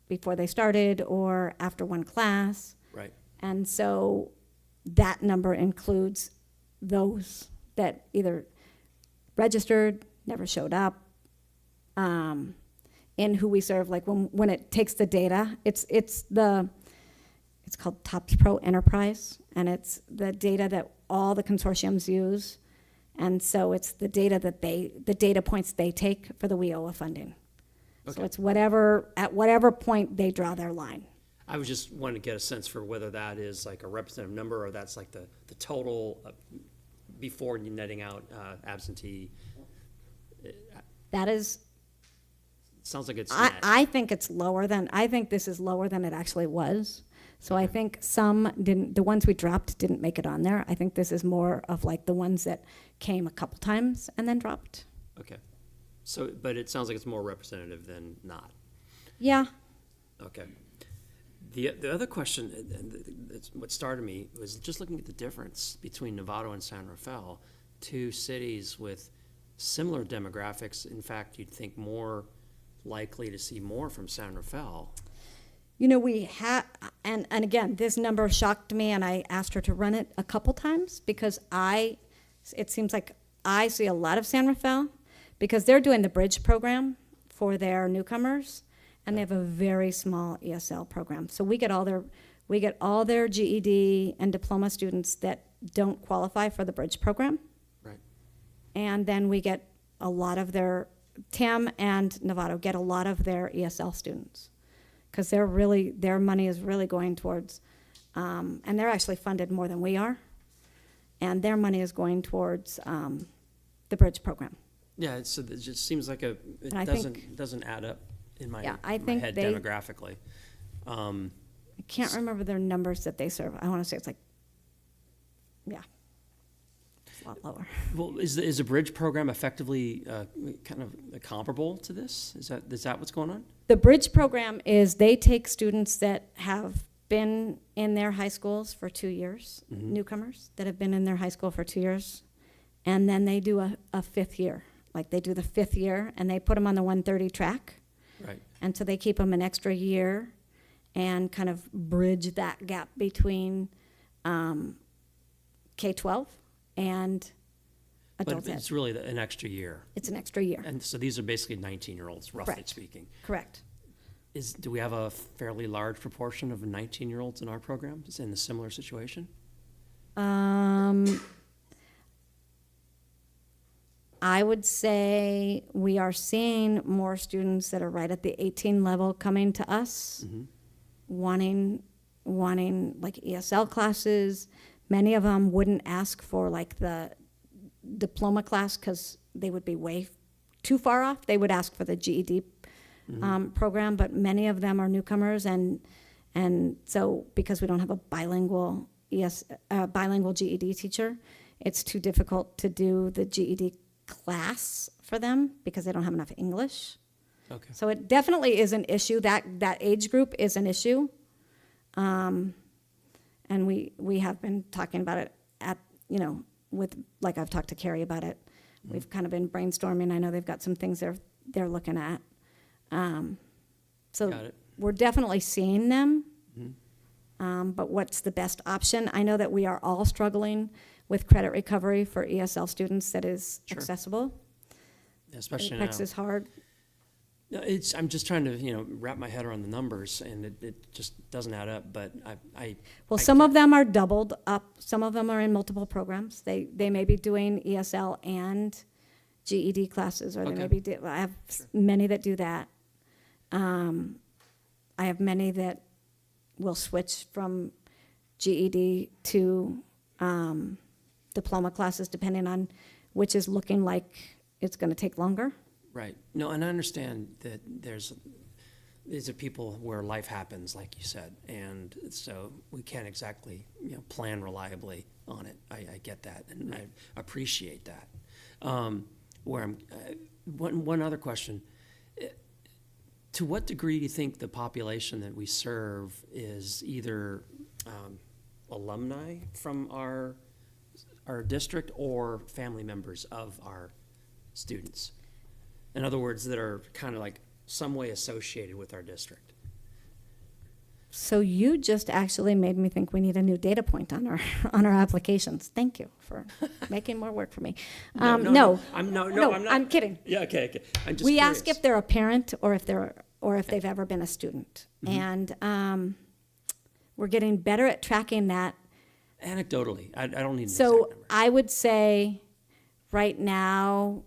before they started or after one class. Right. And so that number includes those that either registered, never showed up, in who we serve. Like when it takes the data, it's called TOPS Pro Enterprise, and it's the data that all the consortiums use. And so it's the data the data points they take for the WIOA funding. So Okay. it's at whatever point they draw their line. I was just wanting to get a sense for whether that is like a representative number or that's like the total before netting out absentee. That is, Sounds like it's net. I think it's I think this is lower than it actually was. So I think the ones we dropped didn't make it on there. I think this is more of like the ones that came a couple times and then dropped. Okay. So, but it sounds like it's more representative than not. Yeah. Okay. The other question, and what started me, was just looking at the difference between Novato and San Rafael, 2 cities with similar demographics. In fact, you'd think more likely to see more from San Rafael. You know, we had, and again, this number shocked me, and I asked her to run it a couple times because it seems like I see a lot of San Rafael because they're doing the bridge program for their newcomers, and they have a very small ESL program. So we get all their GED and diploma students that don't qualify for the bridge program. Right. And then we get a lot of Tim and Novato get a lot of their ESL students. Because their money is really going towards, and they're actually funded more than we are. And their money is going towards the bridge program. Yeah, it just seems like it And I think- doesn't add up in my, Yeah, I in my think head they- demographically. I can't remember their numbers that they serve. I want to say it's like, yeah, it's a lot lower. Well, is the bridge program effectively kind of comparable to this? Is that what's going on? The bridge program is they take students that have been in their high schools for 2 years, newcomers that have been in their high school for 2 years, and then they do a fifth year. Like they do the fifth year, and they put them on the 130 track. Right. And so they keep them an extra year and kind of bridge that gap between K-12 and adult But ed. it's really an extra year. It's an extra year. And so these are basically 19-year-olds, roughly Correct. speaking. Correct. Do we have a fairly large proportion of 19-year-olds in our program in a similar situation? I would say we are seeing more students that are right at the 18 level coming to us, wanting like ESL classes. Many of them wouldn't ask for like the diploma class because they would be way too far off. They would ask for the GED program, but many of them are newcomers, and so because we don't have a bilingual bilingual GED teacher, it's too difficult to do the GED class for them because they don't have enough English. Okay. So it definitely is an issue. That age group is an issue, and we have been talking about it with, like, I've talked to Carrie about it. We've kind of been brainstorming. I know they've got some things they're looking at. So Got it. we're definitely seeing them. But what's the best option? I know that we are all struggling with credit recovery for ESL students that is Sure. accessible. Especially Apex now. is hard. No, I'm just trying to, wrap my head around the numbers, and it just doesn't add up, but Well, some of them are doubled up. Some of them are in multiple programs. They may be doing ESL and GED classes, or they may Okay. be, I have many that do that. I have many that will switch from GED to diploma classes, depending on which is looking like it's going to take longer. Right. No, and I understand that these are people where life happens, like you said, and so we can't exactly, plan reliably on it. I get that, and I appreciate that. One other question. To what degree do you think the population that we serve is either alumni from our district or family members of our students? In other words, that are kind of like some way associated with our district. So you just actually made me think we need a new data point on our applications. Thank you for making more work for me. I'm kidding. Yeah, okay. I'm just We curious. ask if they're a parent or if they've ever been a student, and we're getting better at tracking that. Anecdotally, I don't need an So exact number. I would say, right now,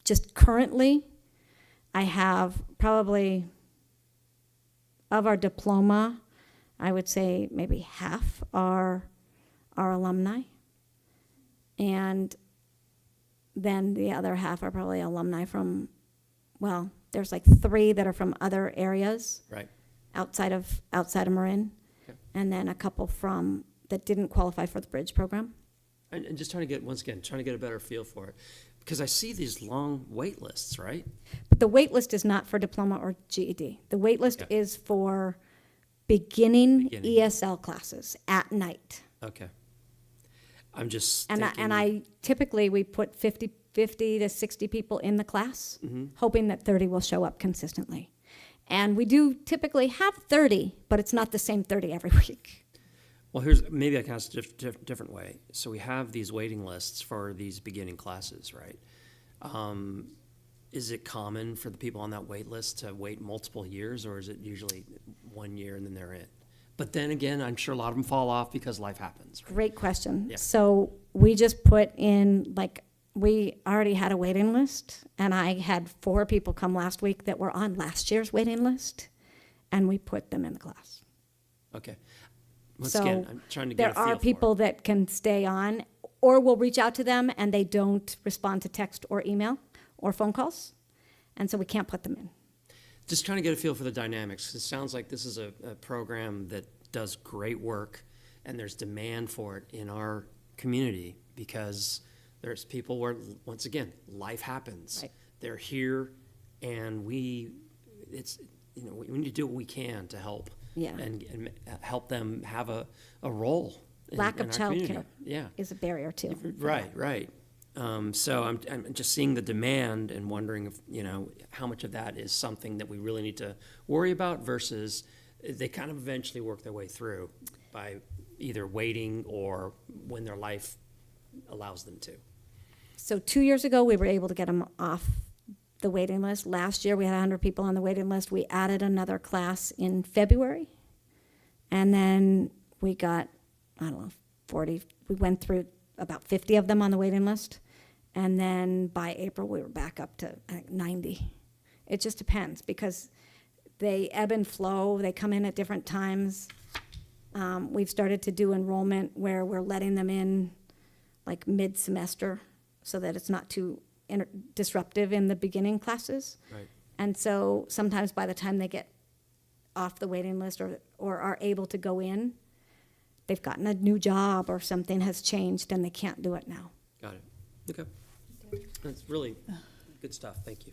just currently, I have probably, of our diploma, I would say maybe half are alumni. And then the other half are probably alumni from, well, there's like 3 that are from other areas Right. outside of Marin, Okay. and then a couple from that didn't qualify for the bridge program. And just trying to get a better feel for it. Because I see these long wait lists, right? But the wait list is not for diploma or GED. The wait list Okay. is for beginning Beginning. ESL classes at night. Okay. I'm just And thinking, I typically, we put 50 to 60 people in the class, Mm-hmm. hoping that 30 will show up consistently. And we do typically have 30, but it's not the same 30 every week. well, maybe I can ask a different way. So we have these waiting lists for these beginning classes, right? Is it common for the people on that wait list to wait multiple years, or is it usually 1 year and then they're in? But then again, I'm sure a lot of them fall off because life happens. Right? Great question. Yeah. So we just put in, like, we already had a waiting list, and I had 4 people come last week that were on last year's waiting list, and we put them in the class. Okay. Once So again, I'm trying to get a there feel are for people it. that can stay on, or we'll reach out to them and they don't respond to text or email or phone calls, and so we can't put them in. Just trying to get a feel for the dynamics. It sounds like this is a program that does great work, and there's demand for it in our community because there's people where, once again, life happens. Right. They're here, and we need to do what we can to help. Yeah. And help them have a role in, Lack in of our community. childcare Yeah. is a barrier too. Right. So I'm just seeing the demand and wondering if, how much of that is something that we really need to worry about versus they kind of eventually work their way through by either waiting or when their life allows them to. So 2 years ago, we were able to get them off the waiting list. Last year, we had 100 people on the waiting list. We added another class in February. And then we got, 40. We went through about 50 of them on the waiting list. And then by April, we were back up to, I think, 90. It just depends because they ebb and flow. They come in at different times. We've started to do enrollment where we're letting them in like mid-semester so that it's not too disruptive in the beginning classes. Right. And so sometimes by the time they get off the waiting list or are able to go in, they've gotten a new job or something has changed and they can't do it now. Got it. Okay. That's really good stuff. Thank you.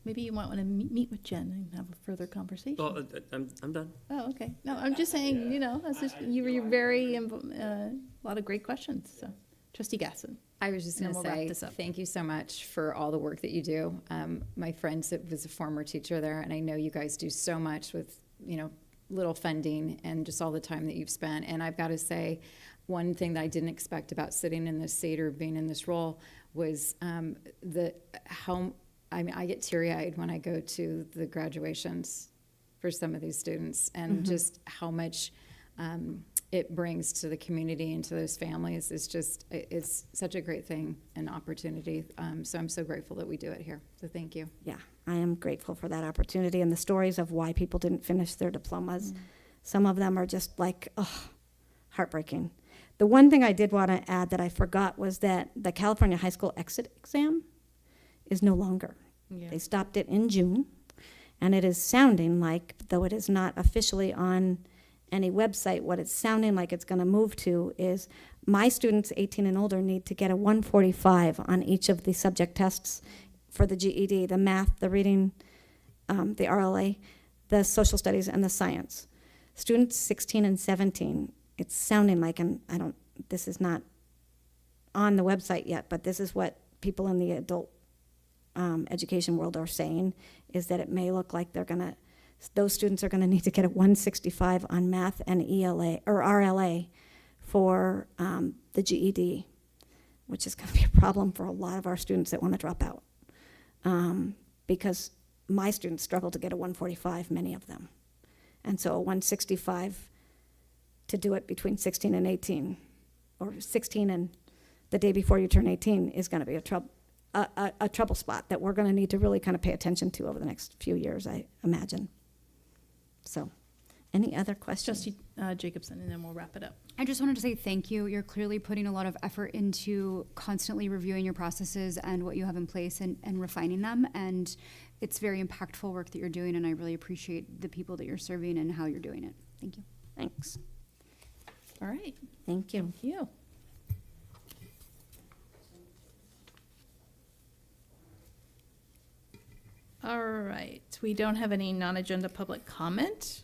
Maybe you might want to meet with Jen and have a further conversation. Well, I'm done. Oh, okay. No, I'm just saying, that's just, you were very, a lot of great questions, so. Trustee Gasson. I was just And going then to we'll wrap say, this up. thank you so much for all the work that you do. My friend was a former teacher there, and I know you guys do so much with, little funding and just all the time that you've spent. And I've got to say, one thing that I didn't expect about sitting in this seat or being in this role was I get teary-eyed when I go to the graduations for some of these students, and just how much it brings to the community and to those families is just, it's such a great thing and opportunity. So I'm so grateful that we do it here. So thank you. Yeah, I am grateful for that opportunity and the stories of why people didn't finish their diplomas. Some of them are just like, heartbreaking. The one thing I did want to add that I forgot was that the California High School exit exam is no longer. Yeah. They stopped it in June, and it is sounding like, though it is not officially on any website, what it's sounding like it's going to move to is my students 18 and older need to get a 145 on each of the subject tests for the GED, the math, the reading, the RLA, the social studies, and the science. Students 16 and 17, it's sounding like, and this is not on the website yet, but this is what people in the adult education world are saying, is that it may look like those students are going to need to get a 165 on math and ELA or RLA for the GED, which is going to be a problem for a lot of our students that want to drop out. Because my students struggle to get a 145, many of them. And so a 165 to do it between 16 and 18, or 16 and the day before you turn 18 is going to be a trouble spot that we're going to need to really kind of pay attention to over the next few years, I imagine. So, any other questions? Trustee Jacobson, and then we'll wrap it up. I just wanted to say thank you. You're clearly putting a lot of effort into constantly reviewing your processes and what you have in place and refining them. And it's very impactful work that you're doing, and I really appreciate the people that you're serving and how you're doing it. Thank you. Thanks. All right. Thank you. Thank you. All right. We don't have any non-agenda public comment.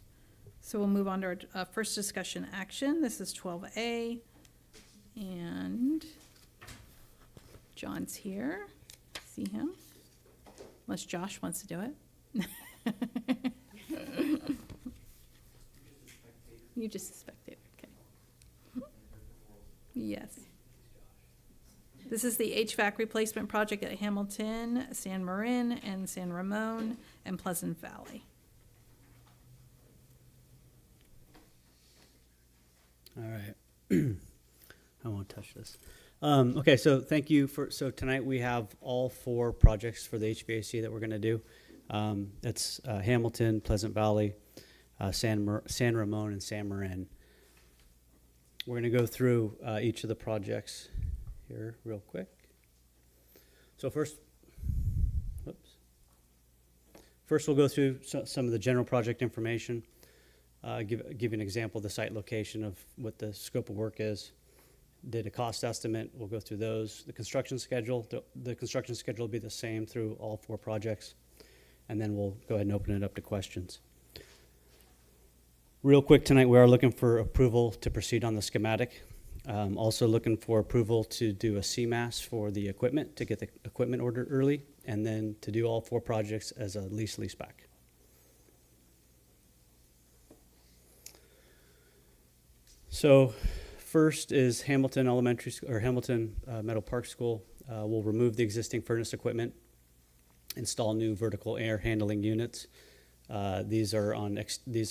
So we'll move on to our first discussion action. This is 12A. And John's here. See him? Unless Josh wants to do it. You're just a spectator, okay. Yes. This is the HVAC replacement project at Hamilton, San Marin, and San Ramon, and Pleasant Valley. All right. I won't touch this. Okay, so thank you so tonight we have all 4 projects for the HVAC that we're going to do. That's Hamilton, Pleasant Valley, San Ramon, and San Marin. We're going to go through each of the projects here real quick. So first we'll go through some of the general project information. Give you an example of the site location of what the scope of work is. Did a cost estimate. We'll go through those. The construction schedule. The construction schedule will be the same through all 4 projects. And then we'll go ahead and open it up to questions. Real quick tonight, we are looking for approval to proceed on the schematic. Also looking for approval to do a CMAS for the equipment, to get the equipment ordered early, and then to do all 4 projects as a leaseback. So first is Hamilton Elementary or Hamilton Meadow Park School. We'll remove the existing furnace equipment, install new vertical air handling units. These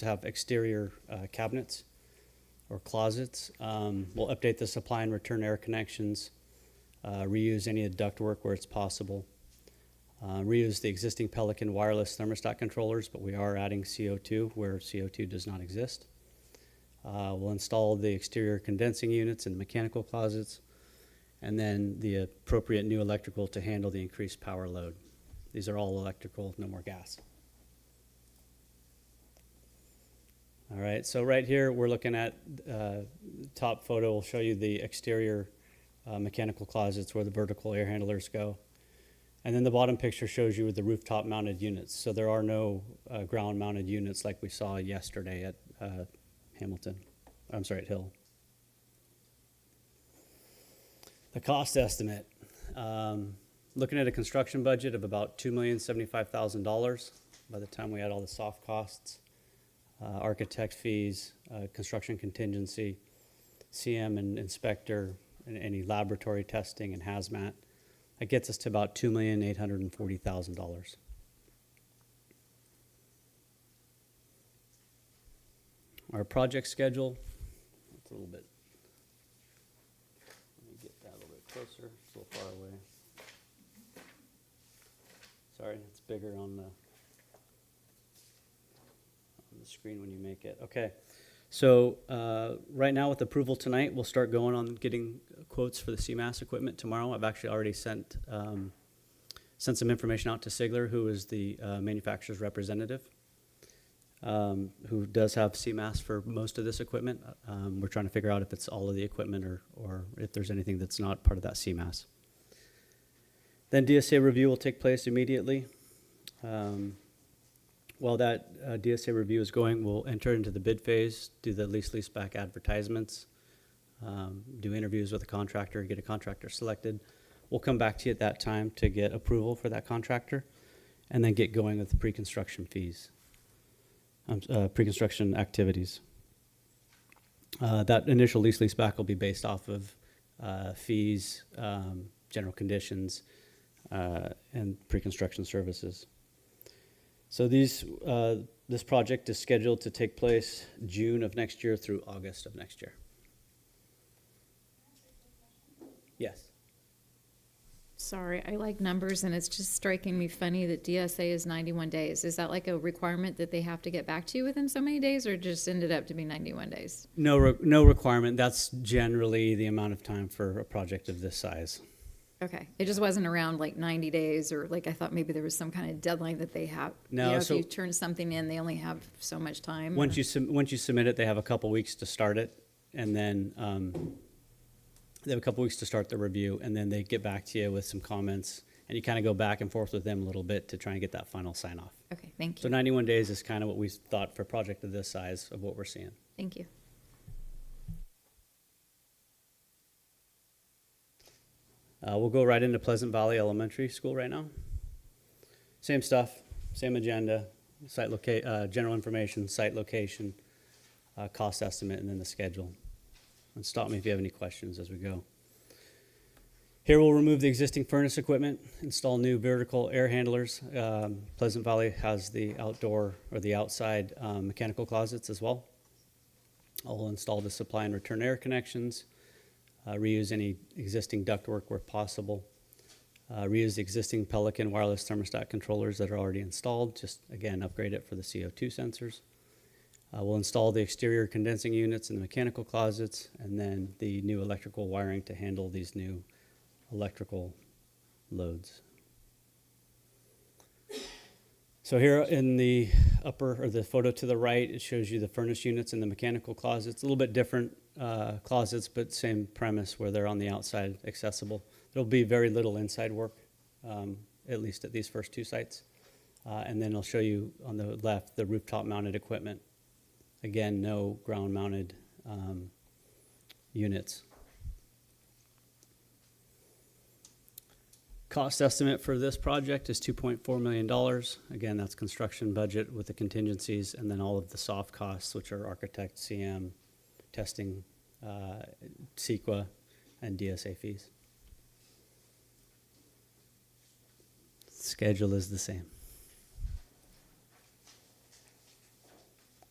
have exterior cabinets or closets. We'll update the supply and return air connections, reuse any of the ductwork where it's possible, reuse the existing Pelican wireless thermostat controllers, but we are adding CO2 where CO2 does not exist. We'll install the exterior condensing units and mechanical closets, and then the appropriate new electrical to handle the increased power load. These are all electrical, no more gas. All right, so right here we're looking at top photo will show you the exterior mechanical closets where the vertical air handlers go. And then the bottom picture shows you the rooftop mounted units. So there are no ground mounted units like we saw yesterday at at Hill. The cost estimate, looking at a construction budget of about $2,075,000 by the time we add all the soft costs, architect fees, construction contingency, CM and inspector, and any laboratory testing and hazmat. That gets us to about $2,840,000. Our project schedule, it's a little bit, let me get that a little bit closer, it's a little far away. Sorry, it's bigger on the screen when you make it. Okay, so right now with approval tonight, we'll start going on getting quotes for the CMAS equipment tomorrow. I've actually already sent some information out to Sigler, who is the manufacturer's representative. Who does have CMAS for most of this equipment. We're trying to figure out if it's all of the equipment or if there's anything that's not part of that CMAS. Then DSA review will take place immediately. While that DSA review is going, we'll enter into the bid phase, do the leaseback advertisements, do interviews with the contractor, get a contractor selected. We'll come back to you at that time to get approval for that contractor and then get going with the pre-construction fees. Pre-construction activities. That initial leaseback will be based off of fees, general conditions, and pre-construction services. So this project is scheduled to take place June of next year through August of next year. Yes. Sorry, I like numbers, and it's just striking me funny that DSA is 91 days. Is that like a requirement that they have to get back to you within so many days, or just ended up to be 91 days? No requirement. That's generally the amount of time for a project of this size. Okay, it just wasn't around like 90 days, or like I thought maybe there was some kind of deadline that they have. No, You know, so if you turn something in, they only have so much time. Once you submit it, they have a couple weeks to start it, and then they have a couple weeks to start the review, and then they get back to you with some comments, and you kind of go back and forth with them a little bit to try and get that final sign off. Okay, thank you. So 91 days is kind of what we thought for a project of this size of what we're seeing. Thank you. We'll go right into Pleasant Valley Elementary School right now. Same stuff, same agenda, general information, site location, cost estimate, and then the schedule. And stop me if you have any questions as we go. Here we'll remove the existing furnace equipment, install new vertical air handlers. Pleasant Valley has the outdoor or the outside mechanical closets as well. I'll install the supply and return air connections, reuse any existing ductwork where possible, reuse the existing Pelican wireless thermostat controllers that are already installed, just again upgrade it for the CO2 sensors. We'll install the exterior condensing units in the mechanical closets, and then the new electrical wiring to handle these new electrical loads. So here in the upper, or the photo to the right, it shows you the furnace units in the mechanical closets. A little bit different closets, but same premise where they're on the outside accessible. There'll be very little inside work, at least at these first two sites. And then I'll show you on the left the rooftop mounted equipment. Again, no ground mounted units. Cost estimate for this project is $2.4 million. Again, that's construction budget with the contingencies and then all of the soft costs, which are architect, CM, testing, CEQA, and DSA fees. Schedule is the same.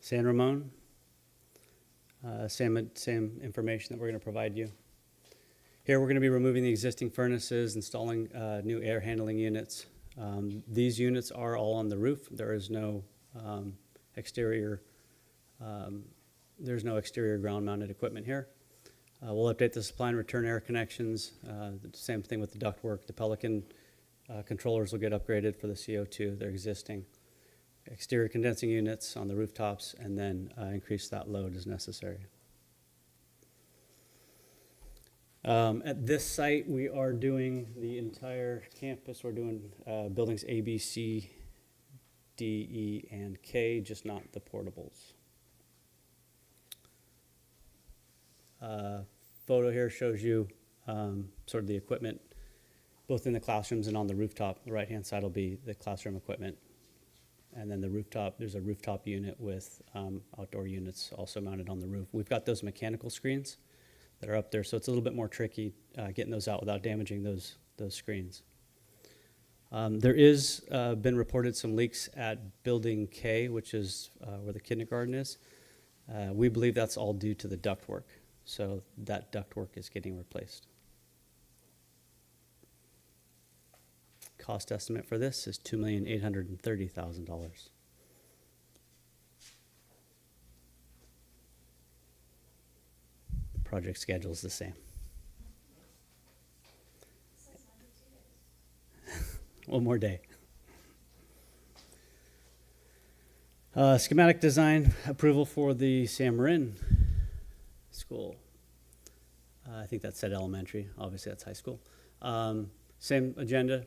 San Ramon, same information that we're going to provide you. Here we're going to be removing the existing furnaces, installing new air handling units. These units are all on the roof. There is no exterior. There's no exterior ground-mounted equipment here. We'll update the supply and return air connections. The same thing with the ductwork. The Pelican controllers will get upgraded for the CO2. They're existing. Exterior condensing units on the rooftops, and then increase that load as necessary. At this site, we are doing the entire campus. We're doing buildings A, B, C, D, E, and K, just not the portables. Photo here shows you sort of the equipment, both in the classrooms and on the rooftop. The right-hand side will be the classroom equipment. And then the rooftop, there's a rooftop unit with outdoor units also mounted on the roof. We've got those mechanical screens that are up there, so it's a little bit more tricky getting those out without damaging those screens. There is been reported some leaks at Building K, which is where the kindergarten is. We believe that's all due to the ductwork, so that ductwork is getting replaced. Cost estimate for this is $2,830,000. Project schedule is the same. One more day. Schematic design approval for the San Marin School. I think that said elementary. Obviously, that's high school. Same agenda.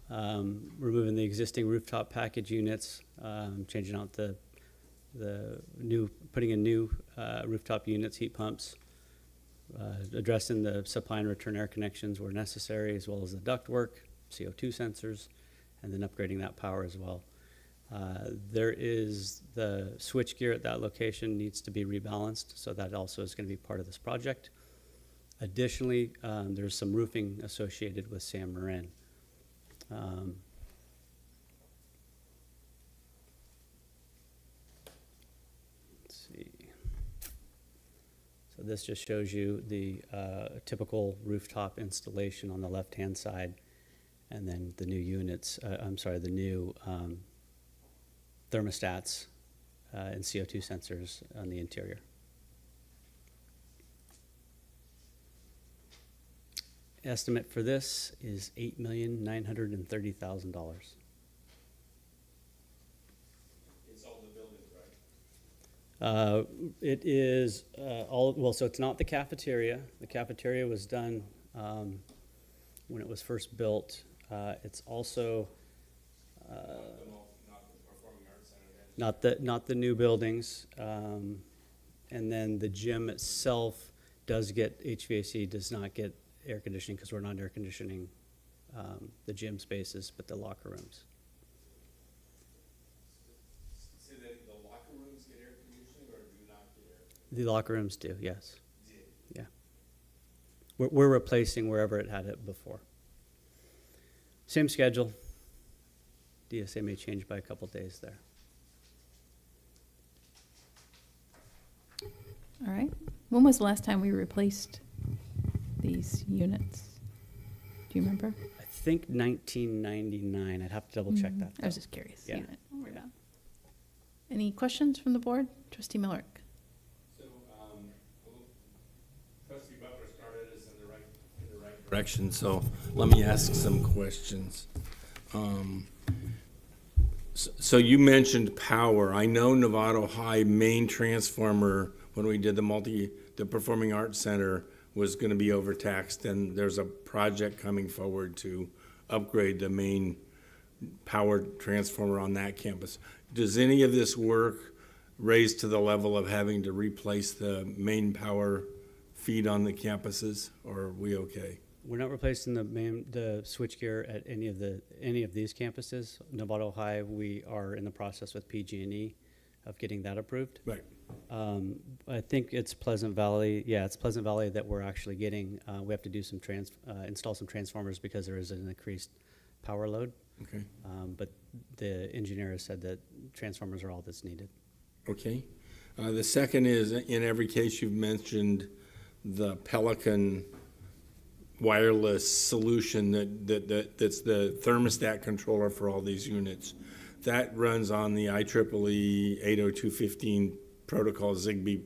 Removing the existing rooftop package units, changing out the new, putting in new rooftop units, heat pumps, addressing the supply and return air connections where necessary, as well as the ductwork, CO2 sensors, and then upgrading that power as well. There is the switch gear at that location needs to be rebalanced, so that also is going to be part of this project. Additionally, there's some roofing associated with San Marin. Let's see. So this just shows you the typical rooftop installation on the left-hand side, and then the new units, the new thermostats and CO2 sensors on the interior. Estimate for this is $8,930,000. It's all the buildings, right? It is so it's not the cafeteria. The cafeteria was done when it was first built. It's also Not the Performing Arts Center then? not the new buildings. And then the gym itself does get HVAC, does not get air conditioning because we're not air conditioning the gym spaces, but the locker rooms. So the locker rooms get air conditioning or do not get air conditioning? The locker rooms do, yes. Did. Yeah. We're replacing wherever it had it before. Same schedule. DSA may change by a couple days there. All right. When was the last time we replaced these units? Do you remember? I think 1999. I'd have to double check that. I was though. just curious. Yeah. We're done. Any questions from the board? Trustee Millerick? So, Trustee Butler started us in the right direction, so let me ask some questions. So you mentioned power. I know Novato High main transformer, when we did the Performing Arts Center, was gonna be overtaxed, and there's a project coming forward to upgrade the main power transformer on that campus. Does any of this work raise to the level of having to replace the main power feed on the campuses, or are we okay? We're not replacing the switchgear at any of these campuses. Novato High, we are in the process with PG&E of getting that approved. Right. I think it's Pleasant Valley. Yeah, it's Pleasant Valley that we're actually getting. We have to do some install some transformers because there is an increased power load. Okay. But the engineer has said that transformers are all that's needed. Okay. The second is, in every case you've mentioned the Pelican wireless solution that's the thermostat controller for all these units. That runs on the IEEE 802.15 protocol, Zigbee,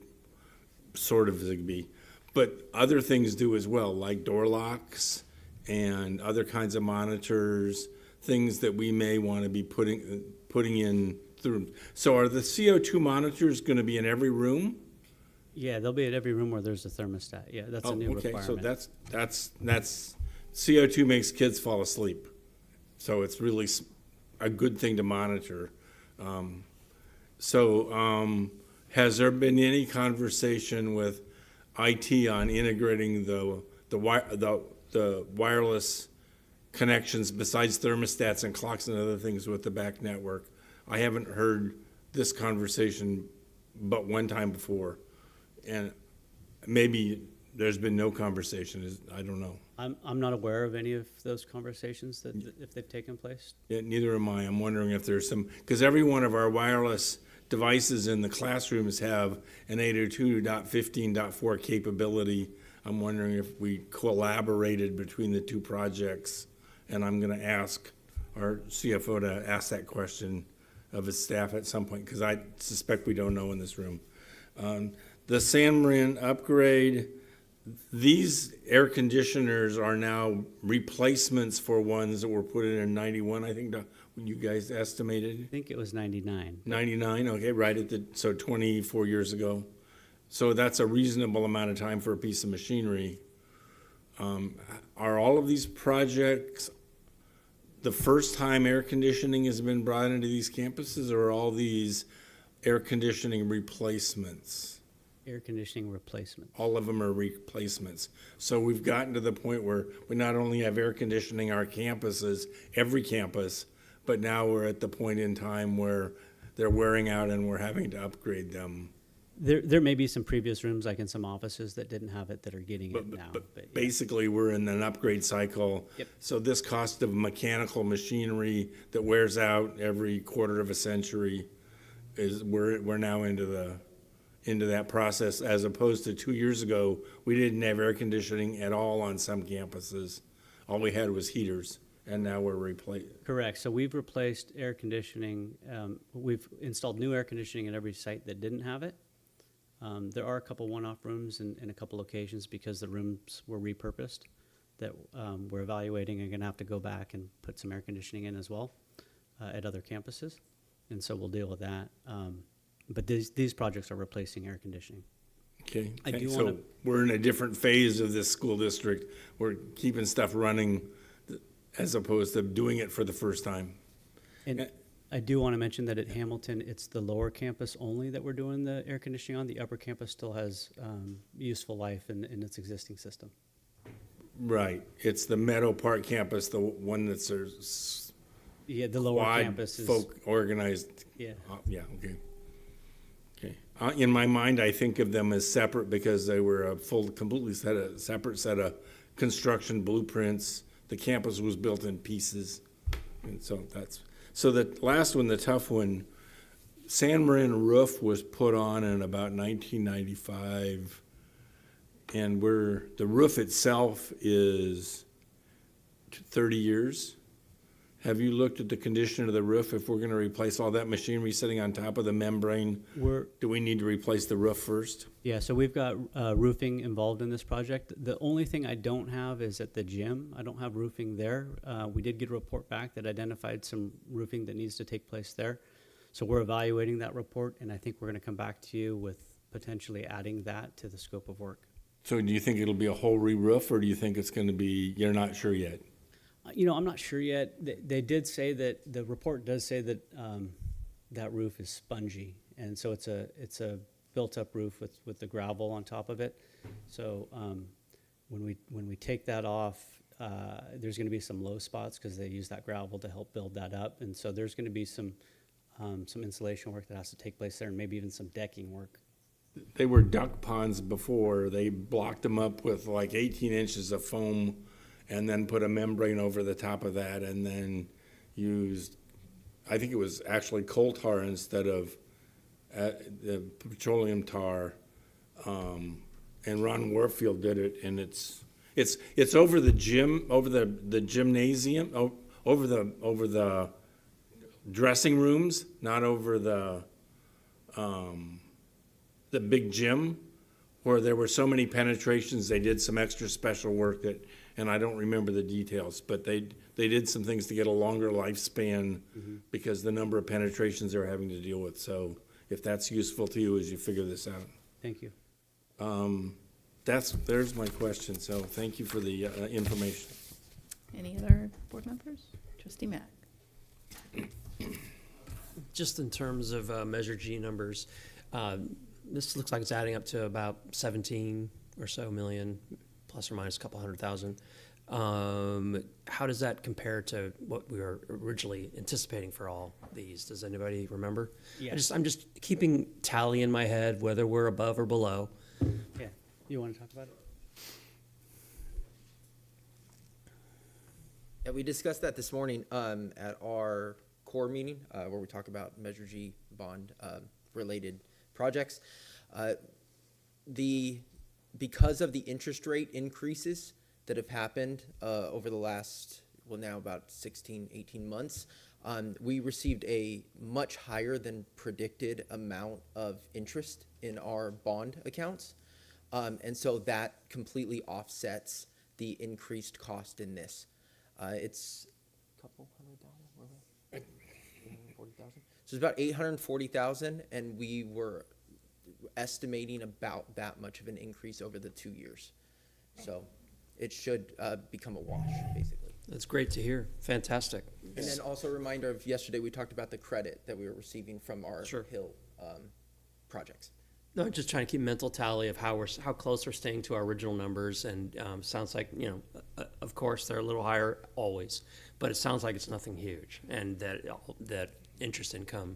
sort of Zigbee. But other things do as well, like door locks and other kinds of monitors, things that we may want to be putting in through. So are the CO2 monitors going to be in every room? Yeah, they'll be at every room where there's a thermostat. Yeah, that's a new okay. requirement. So that's CO2 makes kids fall asleep. So it's really a good thing to monitor. Has there been any conversation with IT on integrating the wireless connections besides thermostats and clocks and other things with the back network? I haven't heard this conversation but one time before. And maybe there's been no conversation. I don't know. I'm not aware of any of those conversations that if they've taken place. Yeah, neither am I. I'm wondering if there's some, because every one of our wireless devices in the classrooms have an 802.15.4 capability. I'm wondering if we collaborated between the two projects. And I'm going to ask our CFO to ask that question of his staff at some point, because I suspect we don't know in this room. The San Marin upgrade, these air conditioners are now replacements for ones that were put in 91, I think, when you guys estimated. I think it was 99. 99, okay, right so 24 years ago. So that's a reasonable amount of time for a piece of machinery. Are all of these projects the first time air conditioning has been brought into these campuses, or are all these air conditioning replacements? Air conditioning replacement. All of them are replacements. So we've gotten to the point where we not only have air conditioning our campuses, every campus, but now we're at the point in time where they're wearing out and we're having to upgrade them. There may be some previous rooms, like in some offices, that didn't have it that are getting it now. But yeah. basically, we're in an upgrade cycle. Yep. So this cost of mechanical machinery that wears out every quarter of a century we're now into that process, as opposed to 2 years ago, we didn't have air conditioning at all on some campuses. All we had was heaters, and now we're replacing. Correct. So we've replaced air conditioning. We've installed new air conditioning at every site that didn't have it. There are a couple one-off rooms in a couple locations because the rooms were repurposed that we're evaluating and going to have to go back and put some air conditioning in as well at other campuses. And so we'll deal with that. But these projects are replacing air conditioning. Okay, I do so wanna- we're in a different phase of this school district. We're keeping stuff running as opposed to doing it for the first time. And I do want to mention that at Hamilton, it's the lower campus only that we're doing the air conditioning on. The upper campus still has useful life in its existing system. Right, it's the Meadow Park campus, the one that's Yeah, the lower wide campus is. folk organized. Yeah. Yeah, okay. Okay. In my mind, I think of them as separate because they were a completely separate set of construction blueprints. The campus was built in pieces. And so the last one, the tough one, San Marin roof was put on in about 1995, and the roof itself is 30 years. Have you looked at the condition of the roof? If we're going to replace all that machinery sitting on top of the membrane, do we need to replace the roof first? Yeah, so we've got roofing involved in this project. The only thing I don't have is at the gym. I don't have roofing there. We did get a report back that identified some roofing that needs to take place there. So we're evaluating that report, and I think we're going to come back to you with potentially adding that to the scope of work. So do you think it'll be a whole re-roof, or do you think it's going to be, you're not sure yet? I'm not sure yet. They did say that, the report does say that that roof is spongy, and so it's a built-up roof with the gravel on top of it. So when we take that off, there's going to be some low spots because they use that gravel to help build that up, and so there's going to be some insulation work that has to take place there, and maybe even some decking work. They were duck ponds before. They blocked them up with like 18 inches of foam and then put a membrane over the top of that, and then used, I think it was actually coal tar instead of the petroleum tar. And Ron Warfield did it, and it's over the gym, over the gymnasium, over the dressing rooms, not over the big gym, where there were so many penetrations. They did some extra special work and I don't remember the details, but they did some things to get a longer lifespan because the number of penetrations they're having to deal with. So if that's useful to you as you figure this out. Thank you. There's my question. So thank you for the information. Any other board members? Trustee Mack. Just in terms of Measure G numbers, this looks like it's adding up to about 17 or so million, plus or minus a couple $100,000. How does that compare to what we were originally anticipating for all these? Does anybody remember? Yeah. I'm just keeping tally in my head whether we're above or below. Yeah. You want to talk about it? Yeah, we discussed that this morning at our core meeting where we talk about Measure G bond related projects. Because of the interest rate increases that have happened over the last, now about 16, 18 months, we received a much higher than predicted amount of interest in our bond accounts. And so that completely offsets the increased cost in this. It's a couple $100,000, 40,000. So it's about 840,000, and we were estimating about that much of an increase over the 2 years. So it should become a wash, basically. That's great to hear. Fantastic. And then also a reminder of yesterday, we talked about the credit that we were receiving from our Sure. Hill projects. No, just trying to keep mental tally of how close we're staying to our original numbers, and sounds like, of course they're a little higher always, but it sounds like it's nothing huge, and that interest income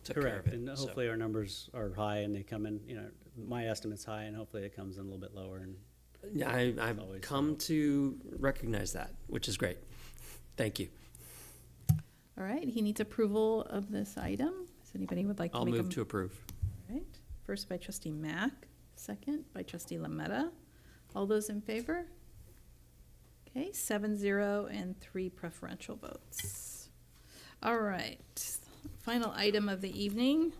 took care of Correct, it. and hopefully our numbers are high and they come in, my estimate's high, and hopefully it comes in a little bit lower. And Yeah, I've always come to recognize that, which is great. Thank you. All right, he needs approval of this item. Does anybody would like to I'll make a move to approve. All right, first by trustee Mack, second by trustee Lametta. All those in favor? Okay, 7-0 and 3 preferential votes. All right, final item of the evening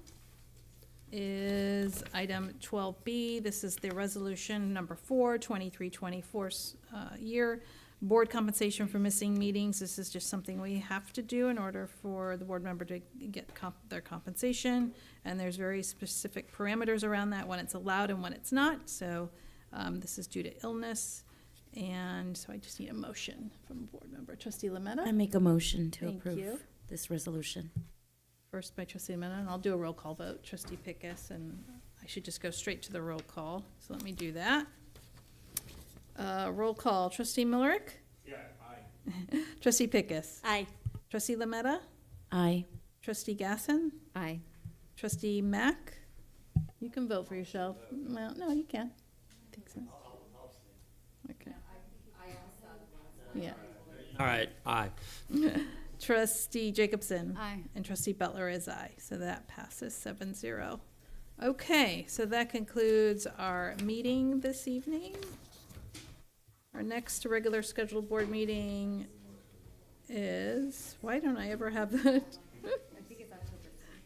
is item 12B. This is the resolution number 4, 2324 year. Board compensation for missing meetings. This is just something we have to do in order for the board member to get their compensation. And there's very specific parameters around that, when it's allowed and when it's not. So this is due to illness. And so I just need a motion from a board member. Trustee Lametta? I make a motion to Thank you. approve this resolution. First by trustee Lametta, and I'll do a roll call vote. Trustee Pickus, and I should just go straight to the roll call. So let me do that. Roll call. Trustee Millerick? Yeah, aye. Trustee Pickus? Aye. Trustee Lametta? Aye. Trustee Gasson? Aye. Trustee Mack? You can vote for yourself. Well, no, you can. I think so. Okay. Yeah. All right, aye. Trustee Jacobson. Aye. And trustee Butler is aye. So that passes 7-0. Okay, so that concludes our meeting this evening. Our next regular scheduled board meeting is, why don't I ever have that?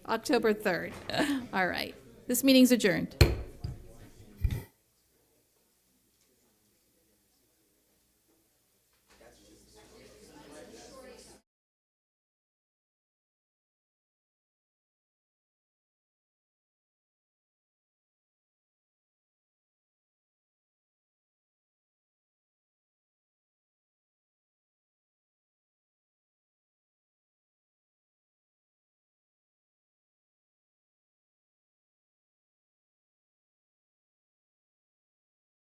October 3rd. All right. This meeting's adjourned.